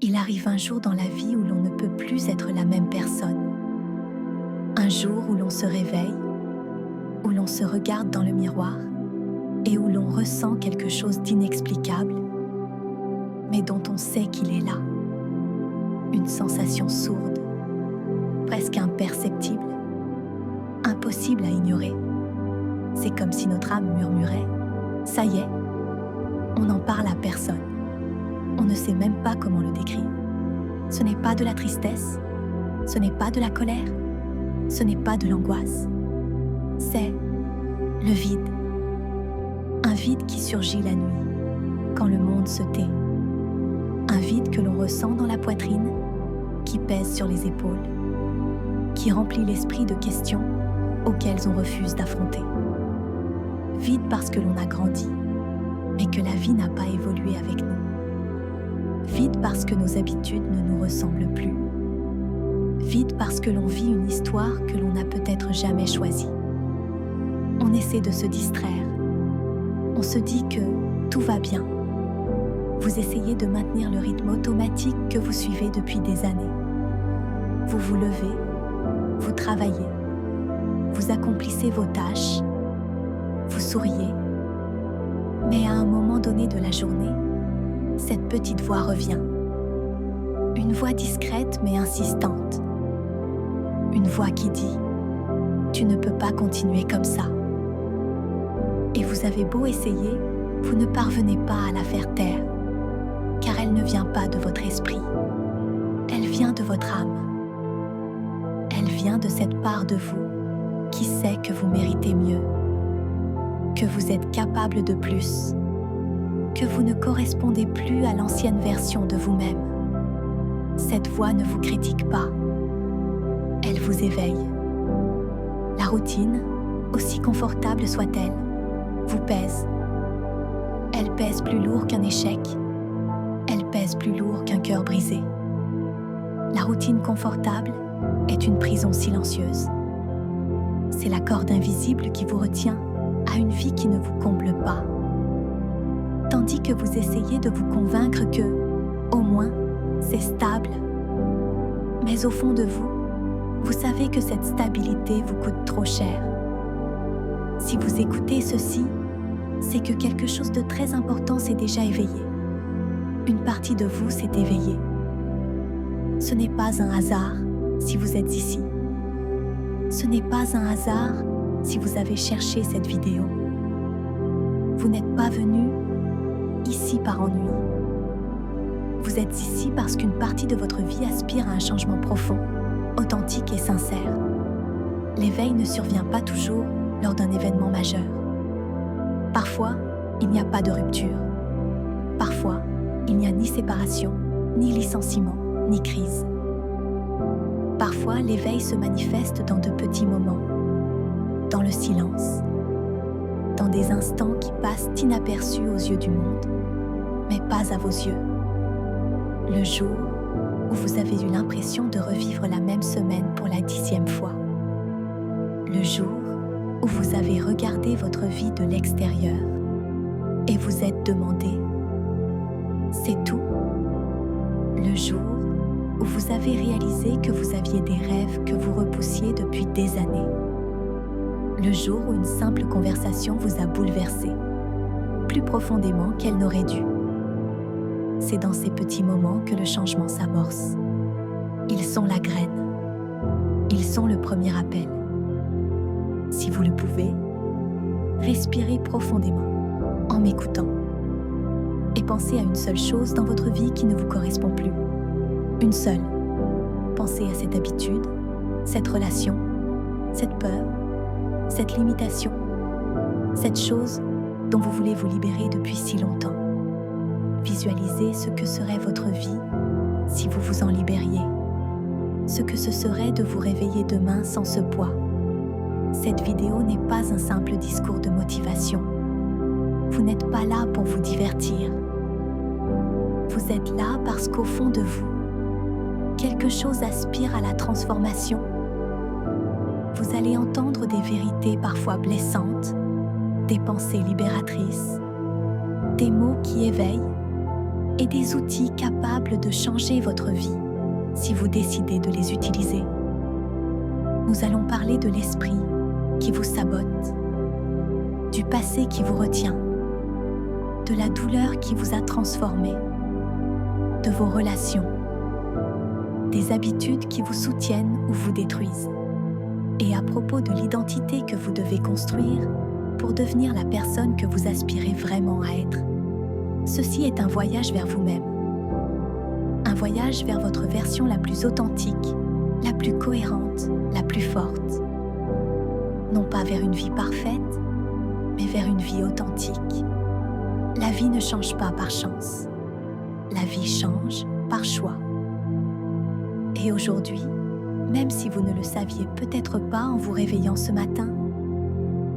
Il arrive un jour dans la vie où l'on ne peut plus être la même personne. Un jour où l'on se réveille, où l'on se regarde dans le miroir et où l'on ressent quelque chose d'inexplicable, mais dont on sait qu'il est là. Une sensation sourde, presque imperceptible, impossible à ignorer. C'est comme si notre âme murmurait « Ça y est, on n'en parle à personne ». On ne sait même pas comment le décrire. Ce n'est pas de la tristesse, ce n'est pas de la colère, ce n'est pas de l'angoisse. C'est le vide. Un vide qui surgit la nuit, quand le monde se tait. Un vide que l'on ressent dans la poitrine, qui pèse sur les épaules, qui remplit l'esprit de questions auxquelles on refuse d'affronter. Vide parce que l'on a grandi, mais que la vie n'a pas évolué avec nous. Vide parce que nos habitudes ne nous ressemblent plus. Vide parce que l'on vit une histoire que l'on n'a peut-être jamais choisie. On essaie de se distraire. On se dit que tout va bien. Vous essayez de maintenir le rythme automatique que vous suivez depuis des années. Vous vous levez, vous travaillez, vous accomplissez vos tâches, vous souriez. Mais à un moment donné de la journée, cette petite voix revient. Une voix discrète mais insistante. Une voix qui dit « Tu ne peux pas continuer comme ça ». Et vous avez beau essayer, vous ne parvenez pas à la faire taire, car elle ne vient pas de votre esprit. Elle vient de votre âme. Elle vient de cette part de vous qui sait que vous méritez mieux, que vous êtes capable de plus, que vous ne correspondez plus à l'ancienne version de vous-même. Cette voix ne vous critique pas. Elle vous éveille. La routine, aussi confortable soit-elle, vous pèse. Elle pèse plus lourd qu'un échec. Elle pèse plus lourd qu'un cœur brisé. La routine confortable est une prison silencieuse. C'est la corde invisible qui vous retient à une vie qui ne vous comble pas. Tandis que vous essayez de vous convaincre que, au moins, c'est stable. Mais au fond de vous, vous savez que cette stabilité vous coûte trop cher. Si vous écoutez ceci, c'est que quelque chose de très important s'est déjà éveillé. Une partie de vous s'est éveillée. Ce n'est pas un hasard si vous êtes ici. Ce n'est pas un hasard si vous avez cherché cette vidéo. Vous n'êtes pas venu ici par ennui. Vous êtes ici parce qu'une partie de votre vie aspire à un changement profond, authentique et sincère. L'éveil ne survient pas toujours lors d'un événement majeur. Parfois, il n'y a pas de rupture. Parfois, il n'y a ni séparation, ni licenciement, ni crise. Parfois, l'éveil se manifeste dans de petits moments, dans le silence, dans des instants qui passent inaperçus aux yeux du monde, mais pas à vos yeux. Le jour où vous avez eu l'impression de revivre la même semaine pour la 10e fois. Le jour où vous avez regardé votre vie de l'extérieur et vous êtes demandé « C'est tout ?» Le jour où vous avez réalisé que vous aviez des rêves que vous repoussiez depuis des années. Le jour où une simple conversation vous a bouleversé, plus profondément qu'elle n'aurait dû. C'est dans ces petits moments que le changement s'amorce. Ils sont la graine. Ils sont le premier appel. Si vous le pouvez, respirez profondément en m'écoutant et pensez à une seule chose dans votre vie qui ne vous correspond plus. Une seule. Pensez à cette habitude, cette relation, cette peur, cette limitation, cette chose dont vous voulez vous libérer depuis si longtemps. Visualisez ce que serait votre vie si vous vous en libériez. Ce que ce serait de vous réveiller demain sans ce poids. Cette vidéo n'est pas un simple discours de motivation. Vous n'êtes pas là pour vous divertir. Vous êtes là parce qu'au fond de vous, quelque chose aspire à la transformation. Vous allez entendre des vérités parfois blessantes, des pensées libératrices, des mots qui éveillent, et des outils capables de changer votre vie si vous décidez de les utiliser. Nous allons parler de l'esprit qui vous sabote, du passé qui vous retient, de la douleur qui vous a transformé, de vos relations, des habitudes qui vous soutiennent ou vous détruisent, et à propos de l'identité que vous devez construire pour devenir la personne que vous aspirez vraiment à être. Ceci est un voyage vers vous-même, un voyage vers votre version la plus authentique, la plus cohérente, la plus forte. Non pas vers une vie parfaite, mais vers une vie authentique. La vie ne change pas par chance. La vie change par choix. Et aujourd'hui, même si vous ne le saviez peut-être pas en vous réveillant ce matin,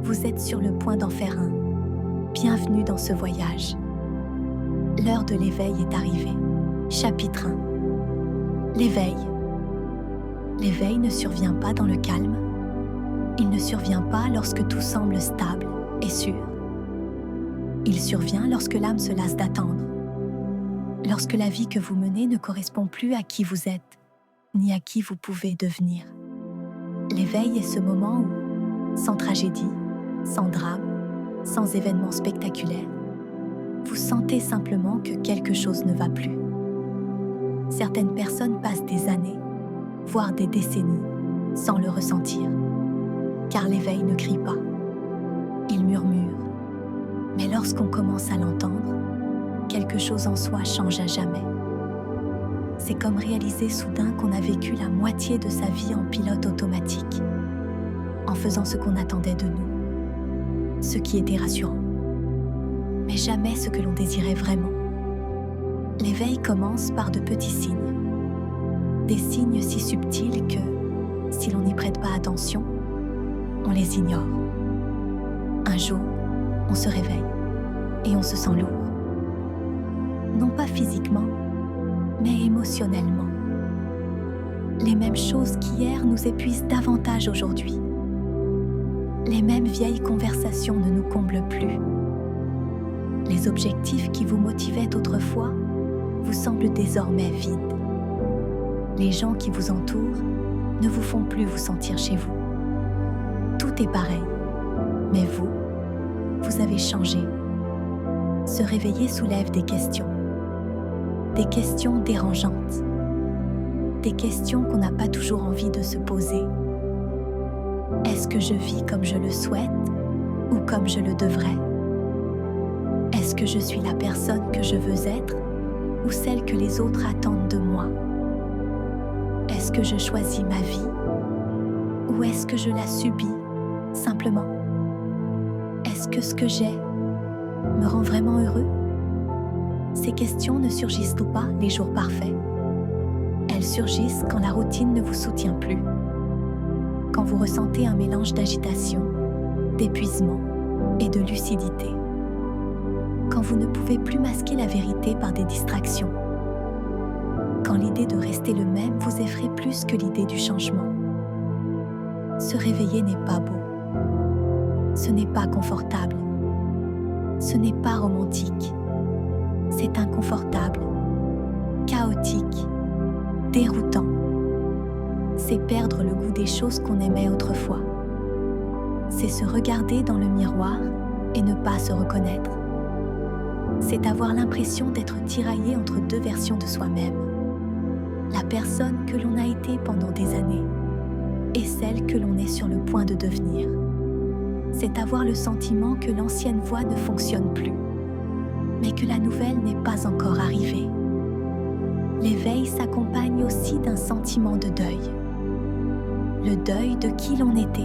vous êtes sur le point d'en faire un. Bienvenue dans ce voyage. L'heure de l'éveil est arrivée. Chapitre 1. L'éveil. L'éveil ne survient pas dans le calme. Il ne survient pas lorsque tout semble stable et sûr. Il survient lorsque l'âme se lasse d'attendre. Lorsque la vie que vous menez ne correspond plus à qui vous êtes, ni à qui vous pouvez devenir. L'éveil est ce moment où, sans tragédie, sans drame, sans événement spectaculaire, vous sentez simplement que quelque chose ne va plus. Certaines personnes passent des années, voire des décennies, sans le ressentir. Car l'éveil ne crie pas, il murmure. Mais lorsqu'on commence à l'entendre, quelque chose en soi change à jamais. C'est comme réaliser soudain qu'on a vécu la moitié de sa vie en pilote automatique, en faisant ce qu'on attendait de nous, ce qui était rassurant, mais jamais ce que l'on désirait vraiment. L'éveil commence par de petits signes, des signes si subtils que, si l'on n'y prête pas attention, on les ignore. Un jour, on se réveille et on se sent lourd. Non pas physiquement, mais émotionnellement. Les mêmes choses qu'hier nous épuisent davantage aujourd'hui. Les mêmes vieilles conversations ne nous comblent plus. Les objectifs qui vous motivaient autrefois vous semblent désormais vides. Les gens qui vous entourent ne vous font plus vous sentir chez vous. Tout est pareil, mais vous avez changé. Se réveiller soulève des questions dérangeantes, des questions qu'on n'a pas toujours envie de se poser. Est-ce que je vis comme je le souhaite ou comme je le devrais? Est-ce que je suis la personne que je veux être ou celle que les autres attendent de moi? Est-ce que je choisis ma vie ou est-ce que je la subis simplement? Est-ce que ce que j'ai me rend vraiment heureux? Ces questions ne surgissent pas les jours parfaits. Elles surgissent quand la routine ne vous soutient plus, quand vous ressentez un mélange d'agitation, d'épuisement et de lucidité, quand vous ne pouvez plus masquer la vérité par des distractions, quand l'idée de rester le même vous effraie plus que l'idée du changement. Se réveiller n'est pas beau, ce n'est pas confortable, ce n'est pas romantique, c'est inconfortable, chaotique, déroutant. C'est perdre le goût des choses qu'on aimait autrefois. C'est se regarder dans le miroir et ne pas se reconnaître. C'est avoir l'impression d'être tiraillé entre deux versions de soi-même. La personne que l'on a été pendant des années et celle que l'on est sur le point de devenir. C'est avoir le sentiment que l'ancienne voie ne fonctionne plus, mais que la nouvelle n'est pas encore arrivée. L'éveil s'accompagne aussi d'un sentiment de deuil. Le deuil de qui l'on était.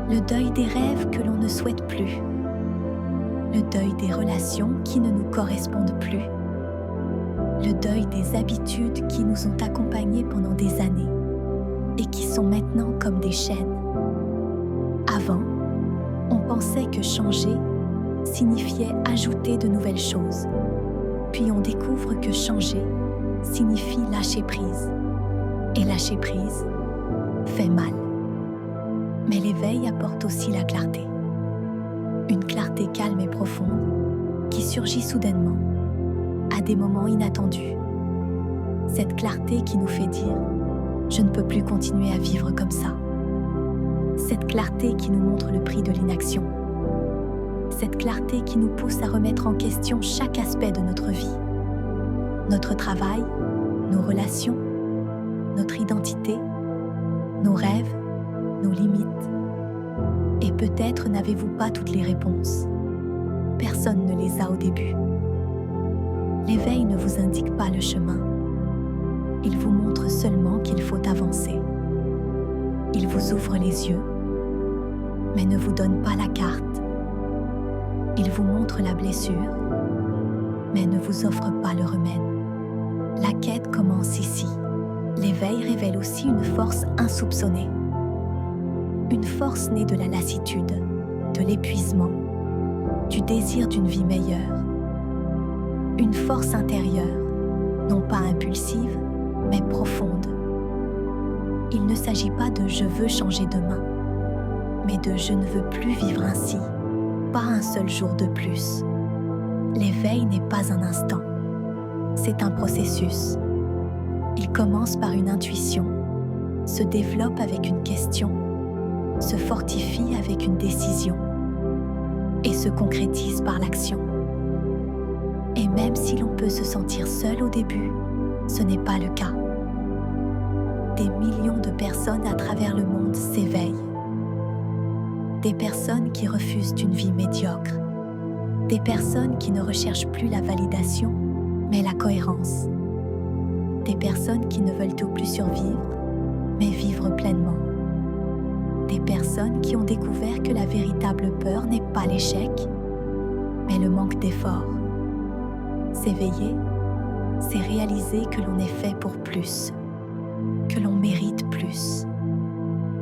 Le deuil des rêves que l'on ne souhaite plus. Le deuil des relations qui ne nous correspondent plus. Le deuil des habitudes qui nous ont accompagnés pendant des années et qui sont maintenant comme des chaînes. Avant, on pensait que changer signifiait ajouter de nouvelles choses. Puis on découvre que changer signifie lâcher prise. Et lâcher prise fait mal. Mais l'éveil apporte aussi la clarté. Une clarté calme et profonde qui surgit soudainement, à des moments inattendus. Cette clarté qui nous fait dire « Je ne peux plus continuer à vivre comme ça ». Cette clarté qui nous montre le prix de l'inaction. Cette clarté qui nous pousse à remettre en question chaque aspect de notre vie. Notre travail, nos relations, notre identité, nos rêves, nos limites. Et peut-être n'avez-vous pas toutes les réponses. Personne ne les a au début. L'éveil ne vous indique pas le chemin. Il vous montre seulement qu'il faut avancer. Il vous ouvre les yeux, mais ne vous donne pas la carte. Il vous montre la blessure, mais ne vous offre pas le remède. La quête commence ici. L'éveil révèle aussi une force insoupçonnée. Une force née de la lassitude, de l'épuisement, du désir d'une vie meilleure. Une force intérieure, non pas impulsive, mais profonde. Il ne s'agit pas de « je veux changer demain », mais de « je ne veux plus vivre ainsi », pas un seul jour de plus. L'éveil n'est pas un instant, c'est un processus. Il commence par une intuition, se développe avec une question, se fortifie avec une décision et se concrétise par l'action. Et même si l'on peut se sentir seul au début, ce n'est pas le cas. Des millions de personnes à travers le monde s'éveillent. Des personnes qui refusent une vie médiocre. Des personnes qui ne recherchent plus la validation, mais la cohérence. Des personnes qui ne veulent tout plus survivre, mais vivre pleinement. Des personnes qui ont découvert que la véritable peur n'est pas l'échec, mais le manque d'effort. S'éveiller, c'est réaliser que l'on est fait pour plus, que l'on mérite plus,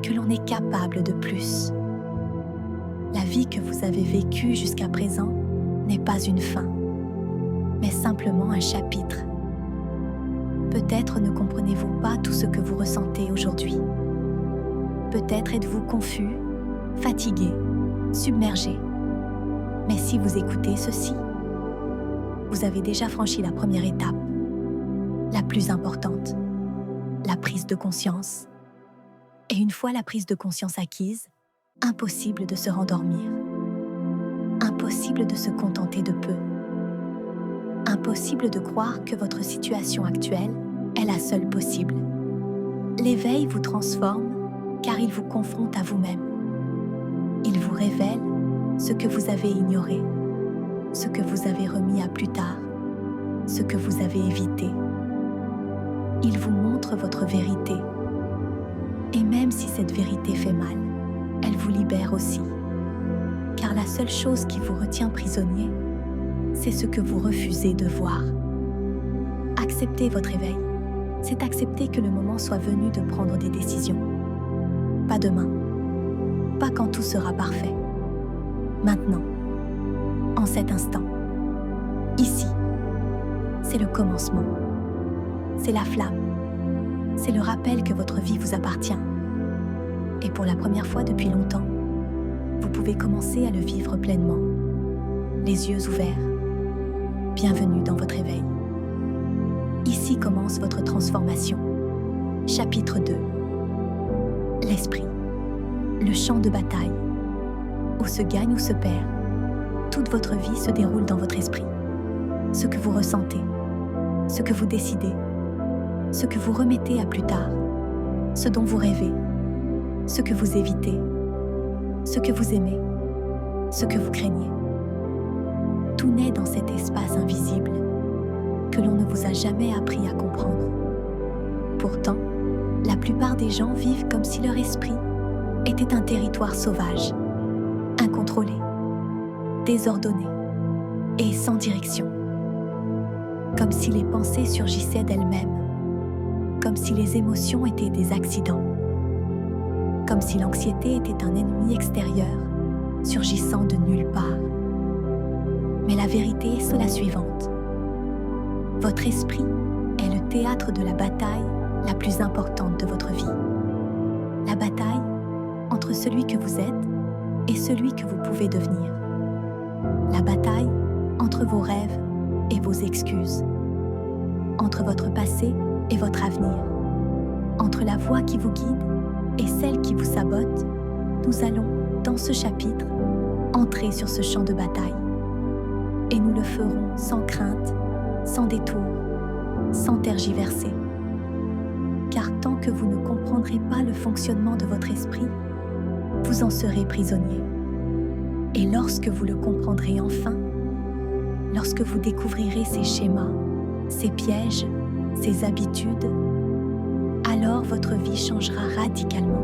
que l'on est capable de plus. La vie que vous avez vécue jusqu'à présent n'est pas une fin, mais simplement un chapitre. Peut-être ne comprenez-vous pas tout ce que vous ressentez aujourd'hui. Peut-être êtes-vous confus, fatigué, submergé. Mais si vous écoutez ceci, vous avez déjà franchi la première étape, la plus importante, la prise de conscience. Et une fois la prise de conscience acquise, impossible de se rendormir. Impossible de se contenter de peu. Impossible de croire que votre situation actuelle est la seule possible. L'éveil vous transforme car il vous confronte à vous-même. Il vous révèle ce que vous avez ignoré, ce que vous avez remis à plus tard, ce que vous avez évité. Il vous montre votre vérité. Et même si cette vérité fait mal, elle vous libère aussi. Car la seule chose qui vous retient prisonnier, c'est ce que vous refusez de voir. Accepter votre éveil, c'est accepter que le moment soit venu de prendre des décisions. Pas demain, pas quand tout sera parfait. Maintenant, en cet instant, ici, c'est le commencement. C'est la flamme. C'est le rappel que votre vie vous appartient. Et pour la première fois depuis longtemps, vous pouvez commencer à le vivre pleinement. Les yeux ouverts. Bienvenue dans votre éveil. Ici commence votre transformation. Chapitre 2. L'esprit. Le champ de bataille. Où se gagne ou se perd. Toute votre vie se déroule dans votre esprit. Ce que vous ressentez, ce que vous décidez, ce que vous remettez à plus tard, ce dont vous rêvez, ce que vous évitez, ce que vous aimez, ce que vous craignez. Tout naît dans cet espace invisible que l'on ne vous a jamais appris à comprendre. Pourtant, la plupart des gens vivent comme si leur esprit était un territoire sauvage, incontrôlé, désordonné et sans direction. Comme si les pensées surgissaient d'elles-mêmes, comme si les émotions étaient des accidents, comme si l'anxiété était un ennemi extérieur, surgissant de nulle part. Mais la vérité est la suivante. Votre esprit est le théâtre de la bataille la plus importante de votre vie. La bataille entre celui que vous êtes et celui que vous pouvez devenir. La bataille entre vos rêves et vos excuses, entre votre passé et votre avenir, entre la voie qui vous guide et celle qui vous sabote. Nous allons, dans ce chapitre, entrer sur ce champ de bataille. Et nous le ferons sans crainte, sans détour, sans tergiverser. Car tant que vous ne comprendrez pas le fonctionnement de votre esprit, vous en serez prisonnier. Et lorsque vous le comprendrez enfin, lorsque vous découvrirez ces schémas, ces pièges, ces habitudes, alors votre vie changera radicalement.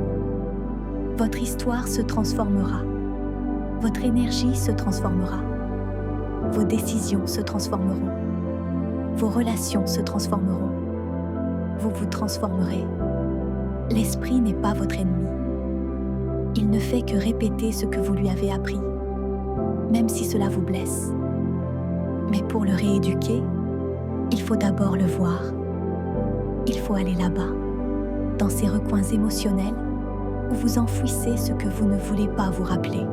Votre histoire se transformera. Votre énergie se transformera. Vos décisions se transformeront. Vos relations se transformeront. Vous vous transformerez. L'esprit n'est pas votre ennemi. Il ne fait que répéter ce que vous lui avez appris, même si cela vous blesse. Mais pour le rééduquer, il faut d'abord le voir. Il faut aller là-bas, dans ces recoins émotionnels où vous enfouissez ce que vous ne voulez pas vous rappeler,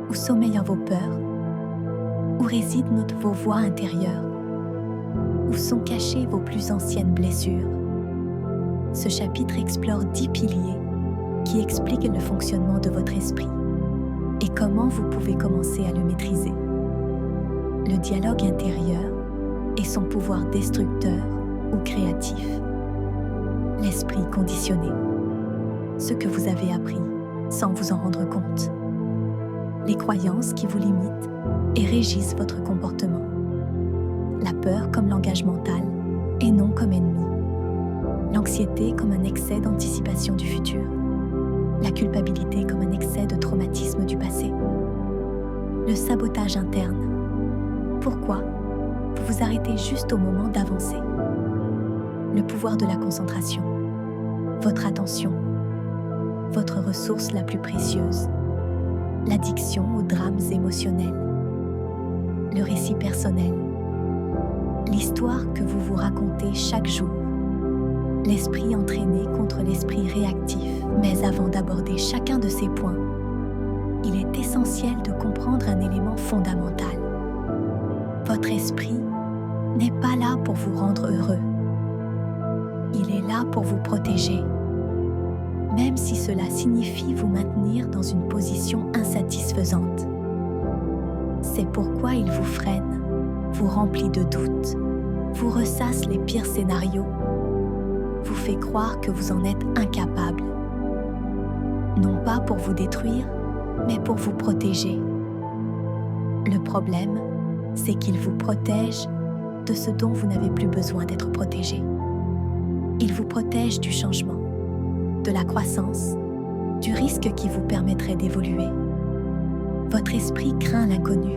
où sommeillent vos peurs, où résident vos voix intérieures, où sont cachées vos plus anciennes blessures. Ce chapitre explore 10 piliers qui expliquent le fonctionnement de votre esprit et comment vous pouvez commencer à le maîtriser. Le dialogue intérieur et son pouvoir destructeur ou créatif. L'esprit conditionné. Ce que vous avez appris sans vous en rendre compte. Les croyances qui vous limitent et régissent votre comportement. La peur comme langage mental et non comme ennemi. L'anxiété comme un excès d'anticipation du futur. La culpabilité comme un excès de traumatisme du passé. Le sabotage interne. Pourquoi vous vous arrêtez juste au moment d'avancer? Le pouvoir de la concentration. Votre attention. Votre ressource la plus précieuse. L'addiction aux drames émotionnels. Le récit personnel. L'histoire que vous vous racontez chaque jour. L'esprit entraîné contre l'esprit réactif. Mais avant d'aborder chacun de ces points, il est essentiel de comprendre un élément fondamental. Votre esprit n'est pas là pour vous rendre heureux. Il est là pour vous protéger, même si cela signifie vous maintenir dans une position insatisfaisante. C'est pourquoi il vous freine, vous remplit de doutes, vous ressasse les pires scénarios, vous fait croire que vous en êtes incapable. Non pas pour vous détruire, mais pour vous protéger. Le problème, c'est qu'il vous protège de ce dont vous n'avez plus besoin d'être protégé. Il vous protège du changement, de la croissance, du risque qui vous permettrait d'évoluer. Votre esprit craint l'inconnu.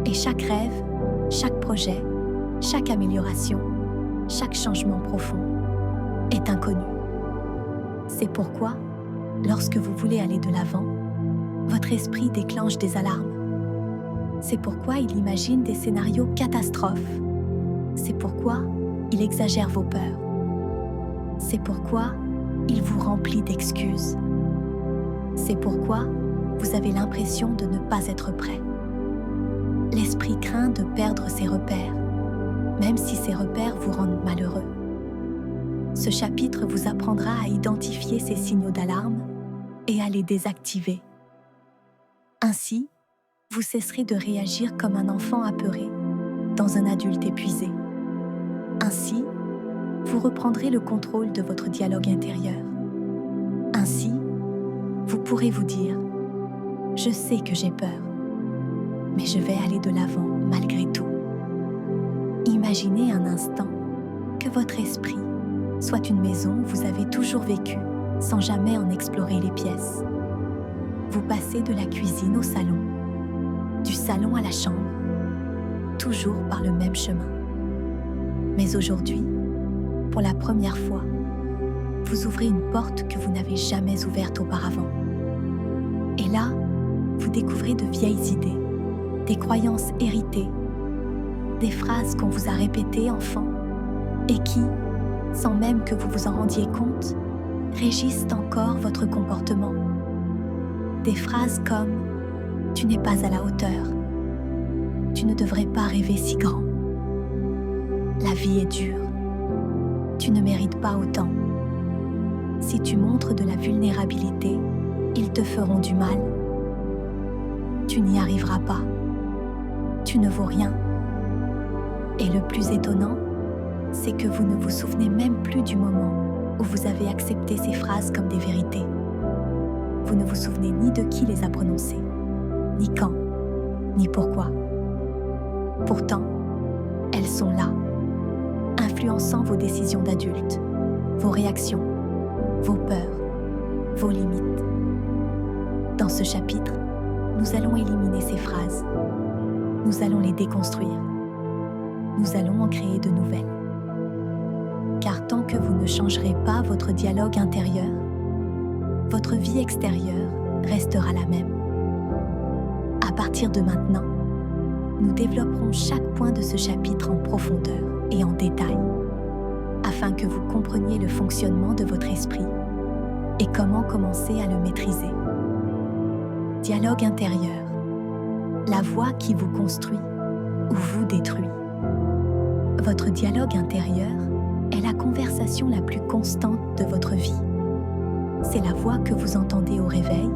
Et chaque rêve, chaque projet, chaque amélioration, chaque changement profond est inconnu. C'est pourquoi, lorsque vous voulez aller de l'avant, votre esprit déclenche des alarmes. C'est pourquoi il imagine des scénarios catastrophes. C'est pourquoi il exagère vos peurs. C'est pourquoi il vous remplit d'excuses. C'est pourquoi vous avez l'impression de ne pas être prêt. L'esprit craint de perdre ses repères, même si ces repères vous rendent malheureux. Ce chapitre vous apprendra à identifier ces signaux d'alarme et à les désactiver. Ainsi, vous cesserez de réagir comme un enfant apeuré dans un adulte épuisé. Ainsi, vous reprendrez le contrôle de votre dialogue intérieur. Ainsi, vous pourrez vous dire « Je sais que j'ai peur, mais je vais aller de l'avant malgré tout. » Imaginez un instant que votre esprit soit une maison où vous avez toujours vécu sans jamais en explorer les pièces. Vous passez de la cuisine au salon, du salon à la chambre, toujours par le même chemin. Mais aujourd'hui, pour la première fois, vous ouvrez une porte que vous n'avez jamais ouverte auparavant. Et là, vous découvrez de vieilles idées, des croyances héritées, des phrases qu'on vous a répétées enfant et qui, sans même que vous vous en rendiez compte, régissent encore votre comportement. Des phrases comme « Tu n'es pas à la hauteur »,« Tu ne devrais pas rêver si grand. La vie est dure. Tu ne mérites pas autant. Si tu montres de la vulnérabilité, ils te feront du mal. Tu n'y arriveras pas. Tu ne vaux rien. Et le plus étonnant, c'est que vous ne vous souvenez même plus du moment où vous avez accepté ces phrases comme des vérités. Vous ne vous souvenez ni de qui les a prononcées, ni quand, ni pourquoi. Pourtant, elles sont là, influençant vos décisions d'adulte, vos réactions, vos peurs, vos limites. Dans ce chapitre, nous allons éliminer ces phrases. Nous allons les déconstruire. Nous allons en créer de nouvelles. Car tant que vous ne changerez pas votre dialogue intérieur, votre vie extérieure restera la même. À partir de maintenant, nous développerons chaque point de ce chapitre en profondeur et en détail, afin que vous compreniez le fonctionnement de votre esprit et comment commencer à le maîtriser. Dialogue intérieur, la voix qui vous construit ou vous détruit. Votre dialogue intérieur est la conversation la plus constante de votre vie. C'est la voix que vous entendez au réveil,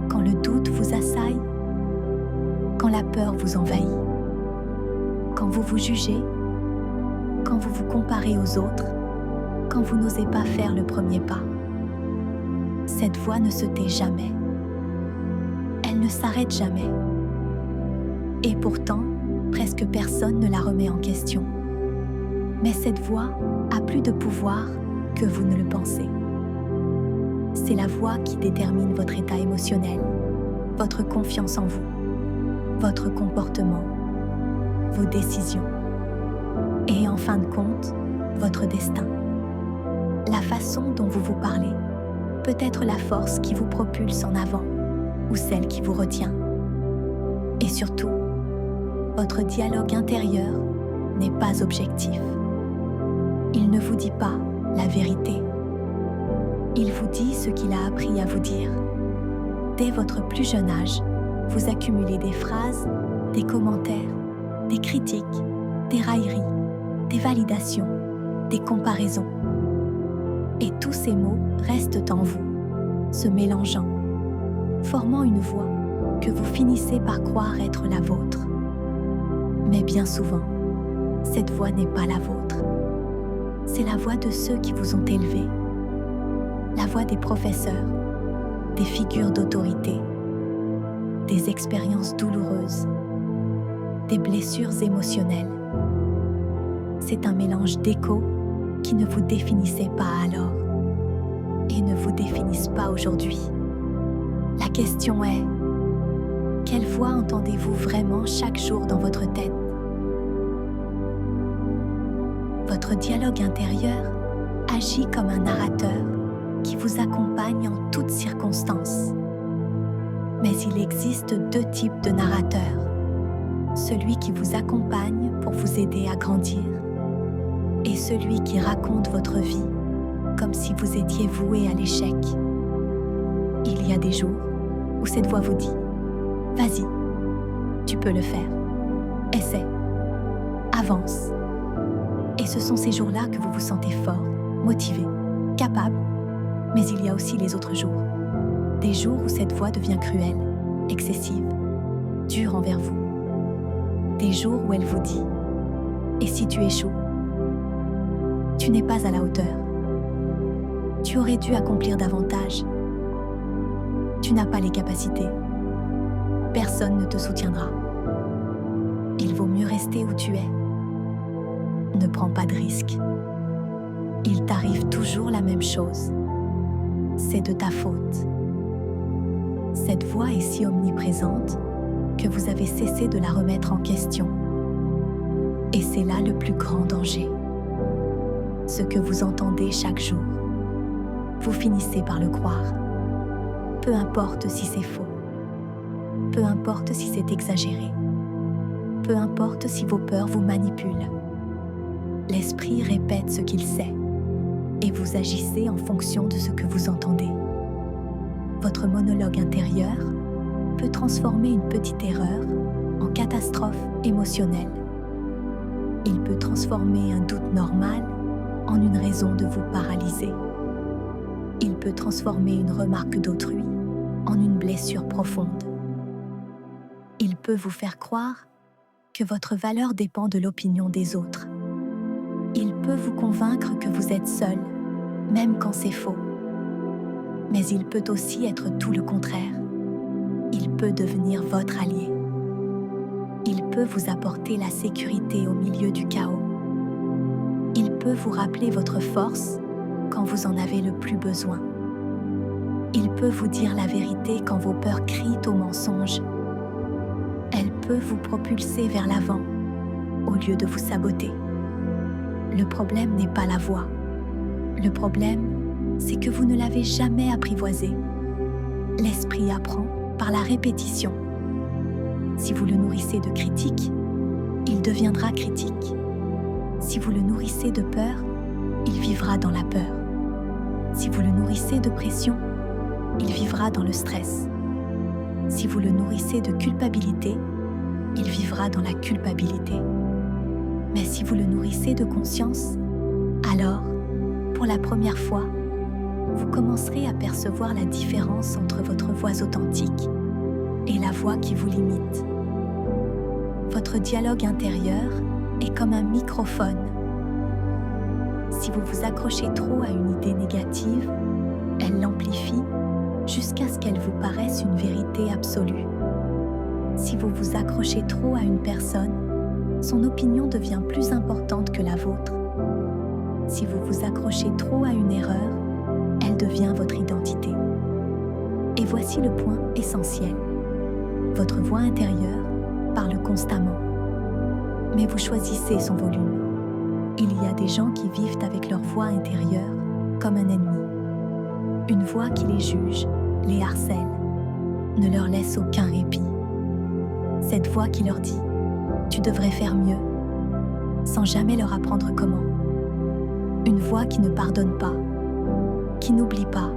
quand le doute vous assaille, quand la peur vous envahit, quand vous vous jugez, quand vous vous comparez aux autres, quand vous n'osez pas faire le premier pas. Cette voix ne se tait jamais. Elle ne s'arrête jamais. Et pourtant, presque personne ne la remet en question. Mais cette voix a plus de pouvoir que vous ne le pensez. C'est la voix qui détermine votre état émotionnel, votre confiance en vous, votre comportement, vos décisions et en fin de compte, votre destin. La façon dont vous vous parlez peut être la force qui vous propulse en avant ou celle qui vous retient. Et surtout, votre dialogue intérieur n'est pas objectif. Il ne vous dit pas la vérité. Il vous dit ce qu'il a appris à vous dire. Dès votre plus jeune âge, vous accumulez des phrases, des commentaires, des critiques, des railleries, des validations, des comparaisons. Et tous ces mots restent en vous, se mélangeant, formant une voix que vous finissez par croire être la vôtre. Mais bien souvent, cette voix n'est pas la vôtre. C'est la voix de ceux qui vous ont élevé, la voix des professeurs, des figures d'autorité, des expériences douloureuses, des blessures émotionnelles. C'est un mélange d'échos qui ne vous définissaient pas alors et ne vous définissent pas aujourd'hui. La question est, quelle voix entendez-vous vraiment chaque jour dans votre tête? Votre dialogue intérieur agit comme un narrateur qui vous accompagne en toutes circonstances. Mais il existe deux types de narrateurs. Celui qui vous accompagne pour vous aider à grandir et celui qui raconte votre vie comme si vous étiez voué à l'échec. Il y a des jours où cette voix vous dit « Vas-y, tu peux le faire, essaie, avance ». Et ce sont ces jours-là que vous vous sentez fort, motivé, capable. Mais il y a aussi les autres jours. Des jours où cette voix devient cruelle, excessive, dure envers vous. Des jours où elle vous dit « Et si tu échoues ? Tu n'es pas à la hauteur. Tu aurais dû accomplir davantage. Tu n'as pas les capacités. Personne ne te soutiendra. Il vaut mieux rester où tu es. Ne prends pas de risques. Il t'arrive toujours la même chose. C'est de ta faute. » Cette voix est si omniprésente que vous avez cessé de la remettre en question. Et c'est là le plus grand danger. Ce que vous entendez chaque jour, vous finissez par le croire. Peu importe si c'est faux. Peu importe si c'est exagéré. Peu importe si vos peurs vous manipulent. L'esprit répète ce qu'il sait et vous agissez en fonction de ce que vous entendez. Votre monologue intérieur peut transformer une petite erreur en catastrophe émotionnelle. Il peut transformer un doute normal en une raison de vous paralyser. Il peut transformer une remarque d'autrui en une blessure profonde. Il peut vous faire croire que votre valeur dépend de l'opinion des autres. Il peut vous convaincre que vous êtes seul, même quand c'est faux. Mais il peut aussi être tout le contraire. Il peut devenir votre allié. Il peut vous apporter la sécurité au milieu du chaos. Il peut vous rappeler votre force quand vous en avez le plus besoin. Il peut vous dire la vérité quand vos peurs crient au mensonge. Elle peut vous propulser vers l'avant au lieu de vous saboter. Le problème n'est pas la voix. Le problème, c'est que vous ne l'avez jamais apprivoisée. L'esprit apprend par la répétition. Si vous le nourrissez de critiques, il deviendra critique. Si vous le nourrissez de peur, il vivra dans la peur. Si vous le nourrissez de pression, il vivra dans le stress. Si vous le nourrissez de culpabilité, il vivra dans la culpabilité. Mais si vous le nourrissez de conscience, alors, pour la première fois, vous commencerez à percevoir la différence entre votre voix authentique et la voix qui vous limite. Votre dialogue intérieur est comme un microphone. Si vous vous accrochez trop à une idée négative, elle l'amplifie jusqu'à ce qu'elle vous paraisse une vérité absolue. Si vous vous accrochez trop à une personne, son opinion devient plus importante que la vôtre. Si vous vous accrochez trop à une erreur, elle devient votre identité. Et voici le point essentiel. Votre voix intérieure parle constamment. Mais vous choisissez son volume. Il y a des gens qui vivent avec leur voix intérieure comme un ennemi. Une voix qui les juge, les harcèle, ne leur laisse aucun répit. Cette voix qui leur dit « tu devrais faire mieux », sans jamais leur apprendre comment. Une voix qui ne pardonne pas, qui n'oublie pas,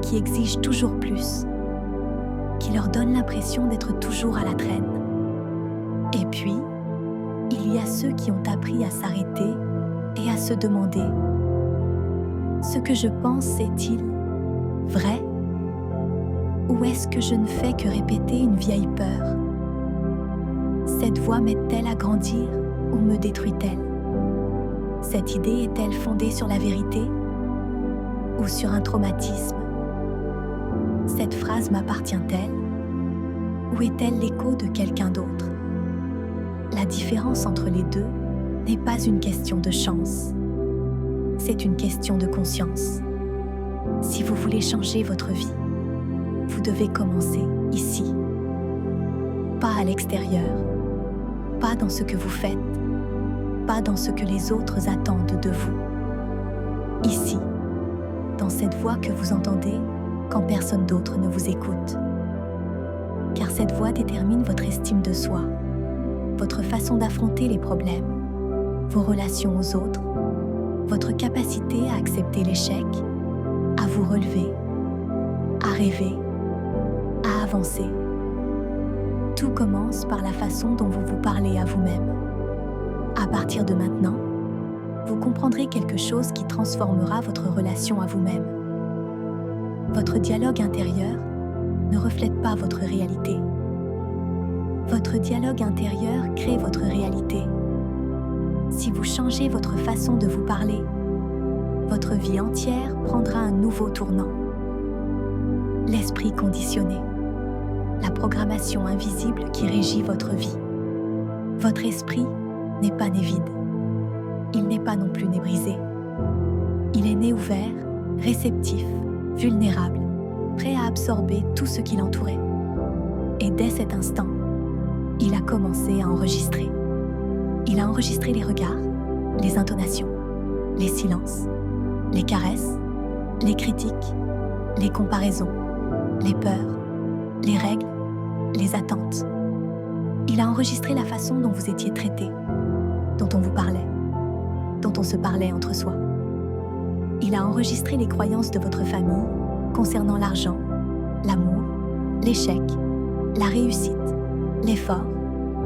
qui exige toujours plus, qui leur donne l'impression d'être toujours à la traîne. Et puis, il y a ceux qui ont appris à s'arrêter et à se demander « ce que je pense est-il vrai ? Ou est-ce que je ne fais que répéter une vieille peur ? Cette voix m'aide-t-elle à grandir ou me détruit-elle ? Cette idée est-elle fondée sur la vérité ou sur un traumatisme ? Cette phrase m'appartient-elle ou est-elle l'écho de quelqu'un d'autre ? La différence entre les deux n'est pas une question de chance. C'est une question de conscience. Si vous voulez changer votre vie, vous devez commencer ici. Pas à l'extérieur, pas dans ce que vous faites, pas dans ce que les autres attendent de vous. Ici, dans cette voix que vous entendez quand personne d'autre ne vous écoute. Car cette voix détermine votre estime de soi, votre façon d'affronter les problèmes, vos relations aux autres, votre capacité à accepter l'échec, à vous relever, à rêver, à avancer. Tout commence par la façon dont vous vous parlez à vous-même. À partir de maintenant, vous comprendrez quelque chose qui transformera votre relation à vous-même. Votre dialogue intérieur ne reflète pas votre réalité. Votre dialogue intérieur crée votre réalité. Si vous changez votre façon de vous parler, votre vie entière prendra un nouveau tournant. L'esprit conditionné, la programmation invisible qui régit votre vie. Votre esprit n'est pas né vide. Il n'est pas non plus né brisé. Il est né ouvert, réceptif, vulnérable, prêt à absorber tout ce qui l'entourait. Et dès cet instant, il a commencé à enregistrer. Il a enregistré les regards, les intonations, les silences, les caresses, les critiques, les comparaisons, les peurs, les règles, les attentes. Il a enregistré la façon dont vous étiez traité, dont on vous parlait, dont on se parlait entre soi. Il a enregistré les croyances de votre famille concernant l'argent, l'amour, l'échec, la réussite, l'effort,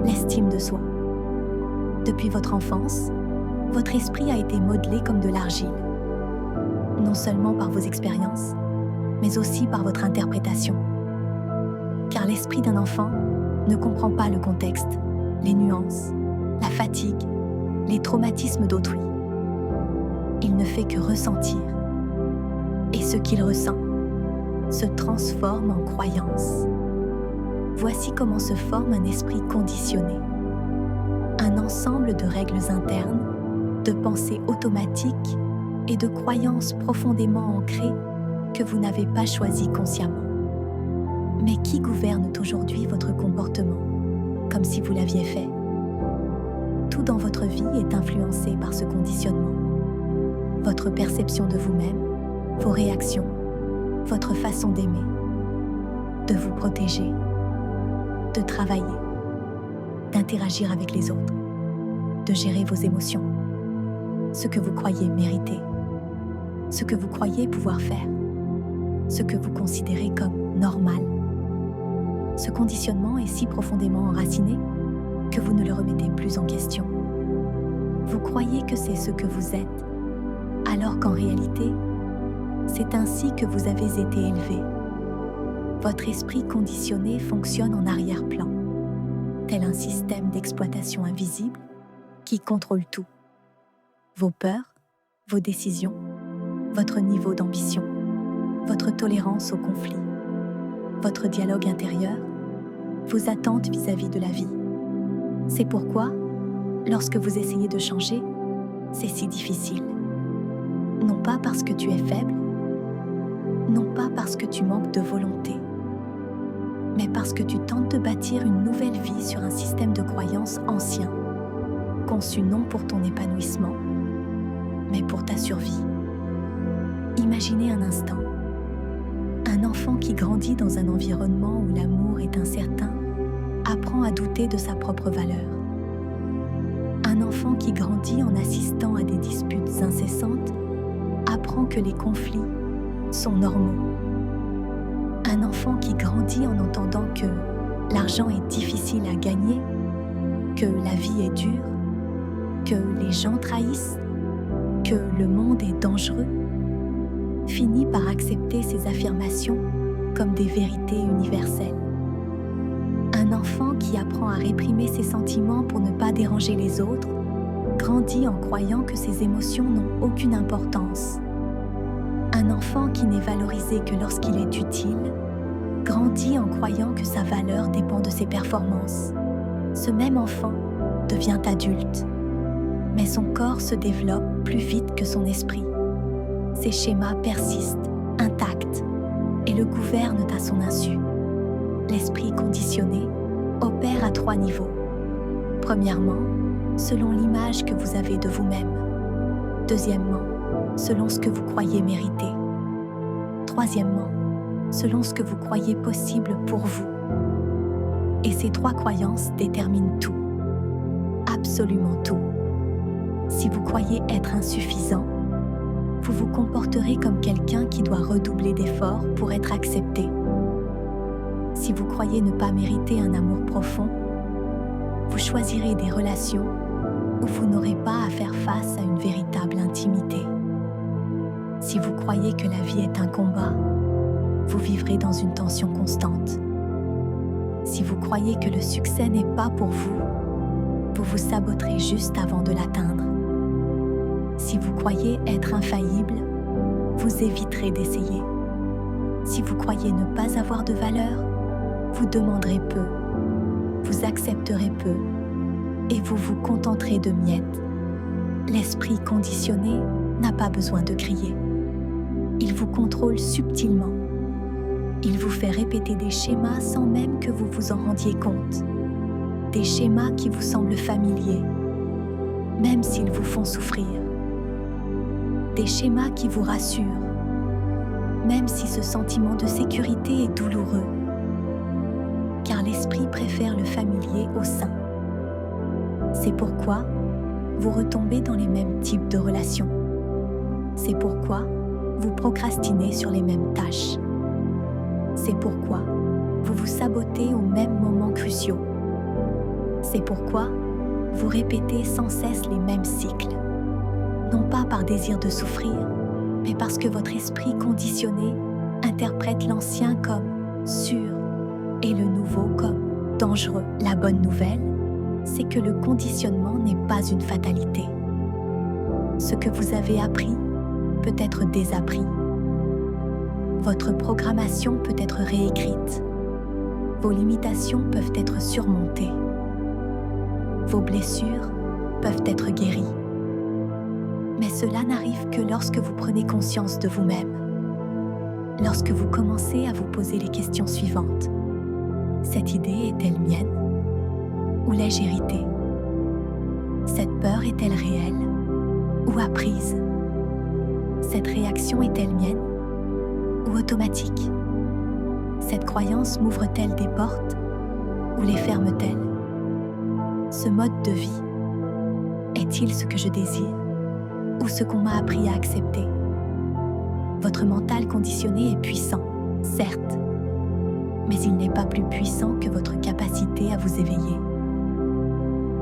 l'estime de soi. Depuis votre enfance, votre esprit a été modelé comme de l'argile, non seulement par vos expériences, mais aussi par votre interprétation. Car l'esprit d'un enfant ne comprend pas le contexte, les nuances, la fatigue, les traumatismes d'autrui. Il ne fait que ressentir. Et ce qu'il ressent se transforme en croyance. Voici comment se forme un esprit conditionné. Un ensemble de règles internes, de pensées automatiques et de croyances profondément ancrées que vous n'avez pas choisies consciemment. Mais qui gouverne aujourd'hui votre comportement, comme si vous l'aviez fait? Tout dans votre vie est influencé par ce conditionnement. Votre perception de vous-même, vos réactions, votre façon d'aimer, de vous protéger, de travailler, d'interagir avec les autres, de gérer vos émotions, ce que vous croyez mériter, ce que vous croyez pouvoir faire, ce que vous considérez comme normal. Ce conditionnement est si profondément enraciné que vous ne le remettez plus en question. Vous croyez que c'est ce que vous êtes, alors qu'en réalité, c'est ainsi que vous avez été élevé. Votre esprit conditionné fonctionne en arrière-plan, tel un système d'exploitation invisible qui contrôle tout. Vos peurs, vos décisions, votre niveau d'ambition, votre tolérance au conflit, votre dialogue intérieur, vos attentes vis-à-vis de la vie. C'est pourquoi, lorsque vous essayez de changer, c'est si difficile. Non pas parce que tu es faible, non pas parce que tu manques de volonté, mais parce que tu tentes de bâtir une nouvelle vie sur un système de croyances ancien, conçu non pour ton épanouissement, mais pour ta survie. Imaginez un instant, un enfant qui grandit dans un environnement où l'amour est incertain apprend à douter de sa propre valeur. Un enfant qui grandit en assistant à des disputes incessantes apprend que les conflits sont normaux. Un enfant qui grandit en entendant que l'argent est difficile à gagner, que la vie est dure, que les gens trahissent, que le monde est dangereux, finit par accepter ces affirmations comme des vérités universelles. Un enfant qui apprend à réprimer ses sentiments pour ne pas déranger les autres grandit en croyant que ses émotions n'ont aucune importance. Un enfant qui n'est valorisé que lorsqu'il est utile grandit en croyant que sa valeur dépend de ses performances. Ce même enfant devient adulte, mais son corps se développe plus vite que son esprit. Ses schémas persistent, intacts, et le gouvernent à son insu. L'esprit conditionné opère à 3 niveaux. Premièrement, selon l'image que vous avez de vous-même. Deuxièmement, selon ce que vous croyez mériter. Troisièmement, selon ce que vous croyez possible pour vous. Et ces 3 croyances déterminent tout, absolument tout. Si vous croyez être insuffisant, vous vous comporterez comme quelqu'un qui doit redoubler d'efforts pour être accepté. Si vous croyez ne pas mériter un amour profond, vous choisirez des relations où vous n'aurez pas à faire face à une véritable intimité. Si vous croyez que la vie est un combat, vous vivrez dans une tension constante. Si vous croyez que le succès n'est pas pour vous, vous vous saboterez juste avant de l'atteindre. Si vous croyez être infaillible, vous éviterez d'essayer. Si vous croyez ne pas avoir de valeur, vous demanderez peu, vous accepterez peu et vous vous contenterez de miettes. L'esprit conditionné n'a pas besoin de crier. Il vous contrôle subtilement. Il vous fait répéter des schémas sans même que vous vous en rendiez compte. Des schémas qui vous semblent familiers, même s'ils vous font souffrir. Des schémas qui vous rassurent, même si ce sentiment de sécurité est douloureux. Car l'esprit préfère le familier au sain. C'est pourquoi vous retombez dans les mêmes types de relations. C'est pourquoi vous procrastinez sur les mêmes tâches. C'est pourquoi vous vous sabotez aux mêmes moments cruciaux. C'est pourquoi vous répétez sans cesse les mêmes cycles, non pas par désir de souffrir, mais parce que votre esprit conditionné interprète l'ancien comme sûr et le nouveau comme dangereux. La bonne nouvelle, c'est que le conditionnement n'est pas une fatalité. Ce que vous avez appris peut être désappris. Votre programmation peut être réécrite. Vos limitations peuvent être surmontées. Vos blessures peuvent être guéries. Mais cela n'arrive que lorsque vous prenez conscience de vous-même. Lorsque vous commencez à vous poser les questions suivantes. Cette idée est-elle mienne? Ou l'ai-je héritée? Cette peur est-elle réelle ou apprise? Cette réaction est-elle mienne ou automatique? Cette croyance m'ouvre-t-elle des portes ou les ferme-t-elle? Ce mode de vie est-il ce que je désire ou ce qu'on m'a appris à accepter? Votre mental conditionné est puissant, certes, mais il n'est pas plus puissant que votre capacité à vous éveiller.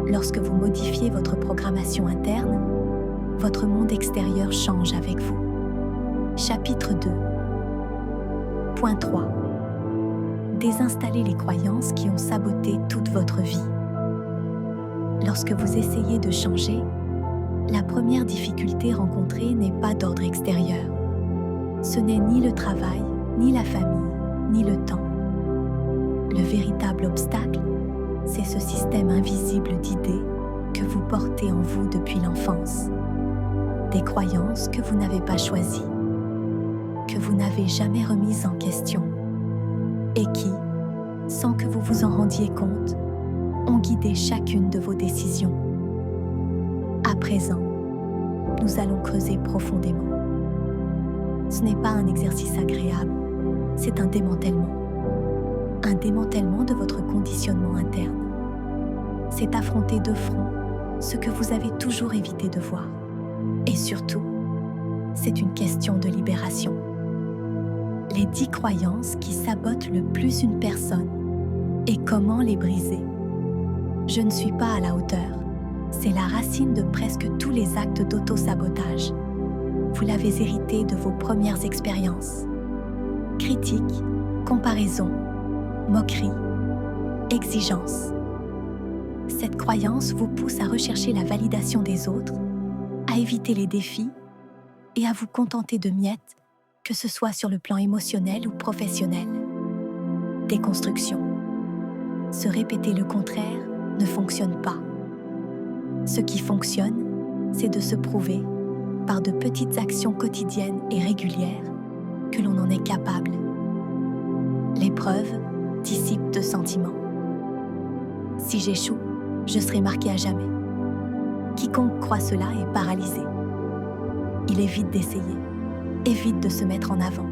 Lorsque vous modifiez votre programmation interne, votre monde extérieur change avec vous. Chapitre 2. Point 3. Désinstallez les croyances qui ont saboté toute votre vie. Lorsque vous essayez de changer, la première difficulté rencontrée n'est pas d'ordre extérieur. Ce n'est ni le travail, ni la famille, ni le temps. Le véritable obstacle, c'est ce système invisible d'idées que vous portez en vous depuis l'enfance. Des croyances que vous n'avez pas choisies, que vous n'avez jamais remises en question, et qui, sans que vous vous en rendiez compte, ont guidé chacune de vos décisions. À présent, nous allons creuser profondément. Ce n'est pas un exercice agréable, c'est un démantèlement. Un démantèlement de votre conditionnement interne. C'est affronter de front ce que vous avez toujours évité de voir. Et surtout, c'est une question de libération. Les 10 croyances qui sabotent le plus une personne et comment les briser. Je ne suis pas à la hauteur. C'est la racine de presque tous les actes d'auto-sabotage. Vous l'avez hérité de vos premières expériences. Critique, comparaison, moquerie, exigence. Cette croyance vous pousse à rechercher la validation des autres, à éviter les défis et à vous contenter de miettes, que ce soit sur le plan émotionnel ou professionnel. Déconstruction. Se répéter le contraire ne fonctionne pas. Ce qui fonctionne, c'est de se prouver, par de petites actions quotidiennes et régulières, que l'on en est capable. L'épreuve dissipe de sentiments. Si j'échoue, je serai marqué à jamais. Quiconque croit cela est paralysé. Il évite d'essayer, évite de se mettre en avant,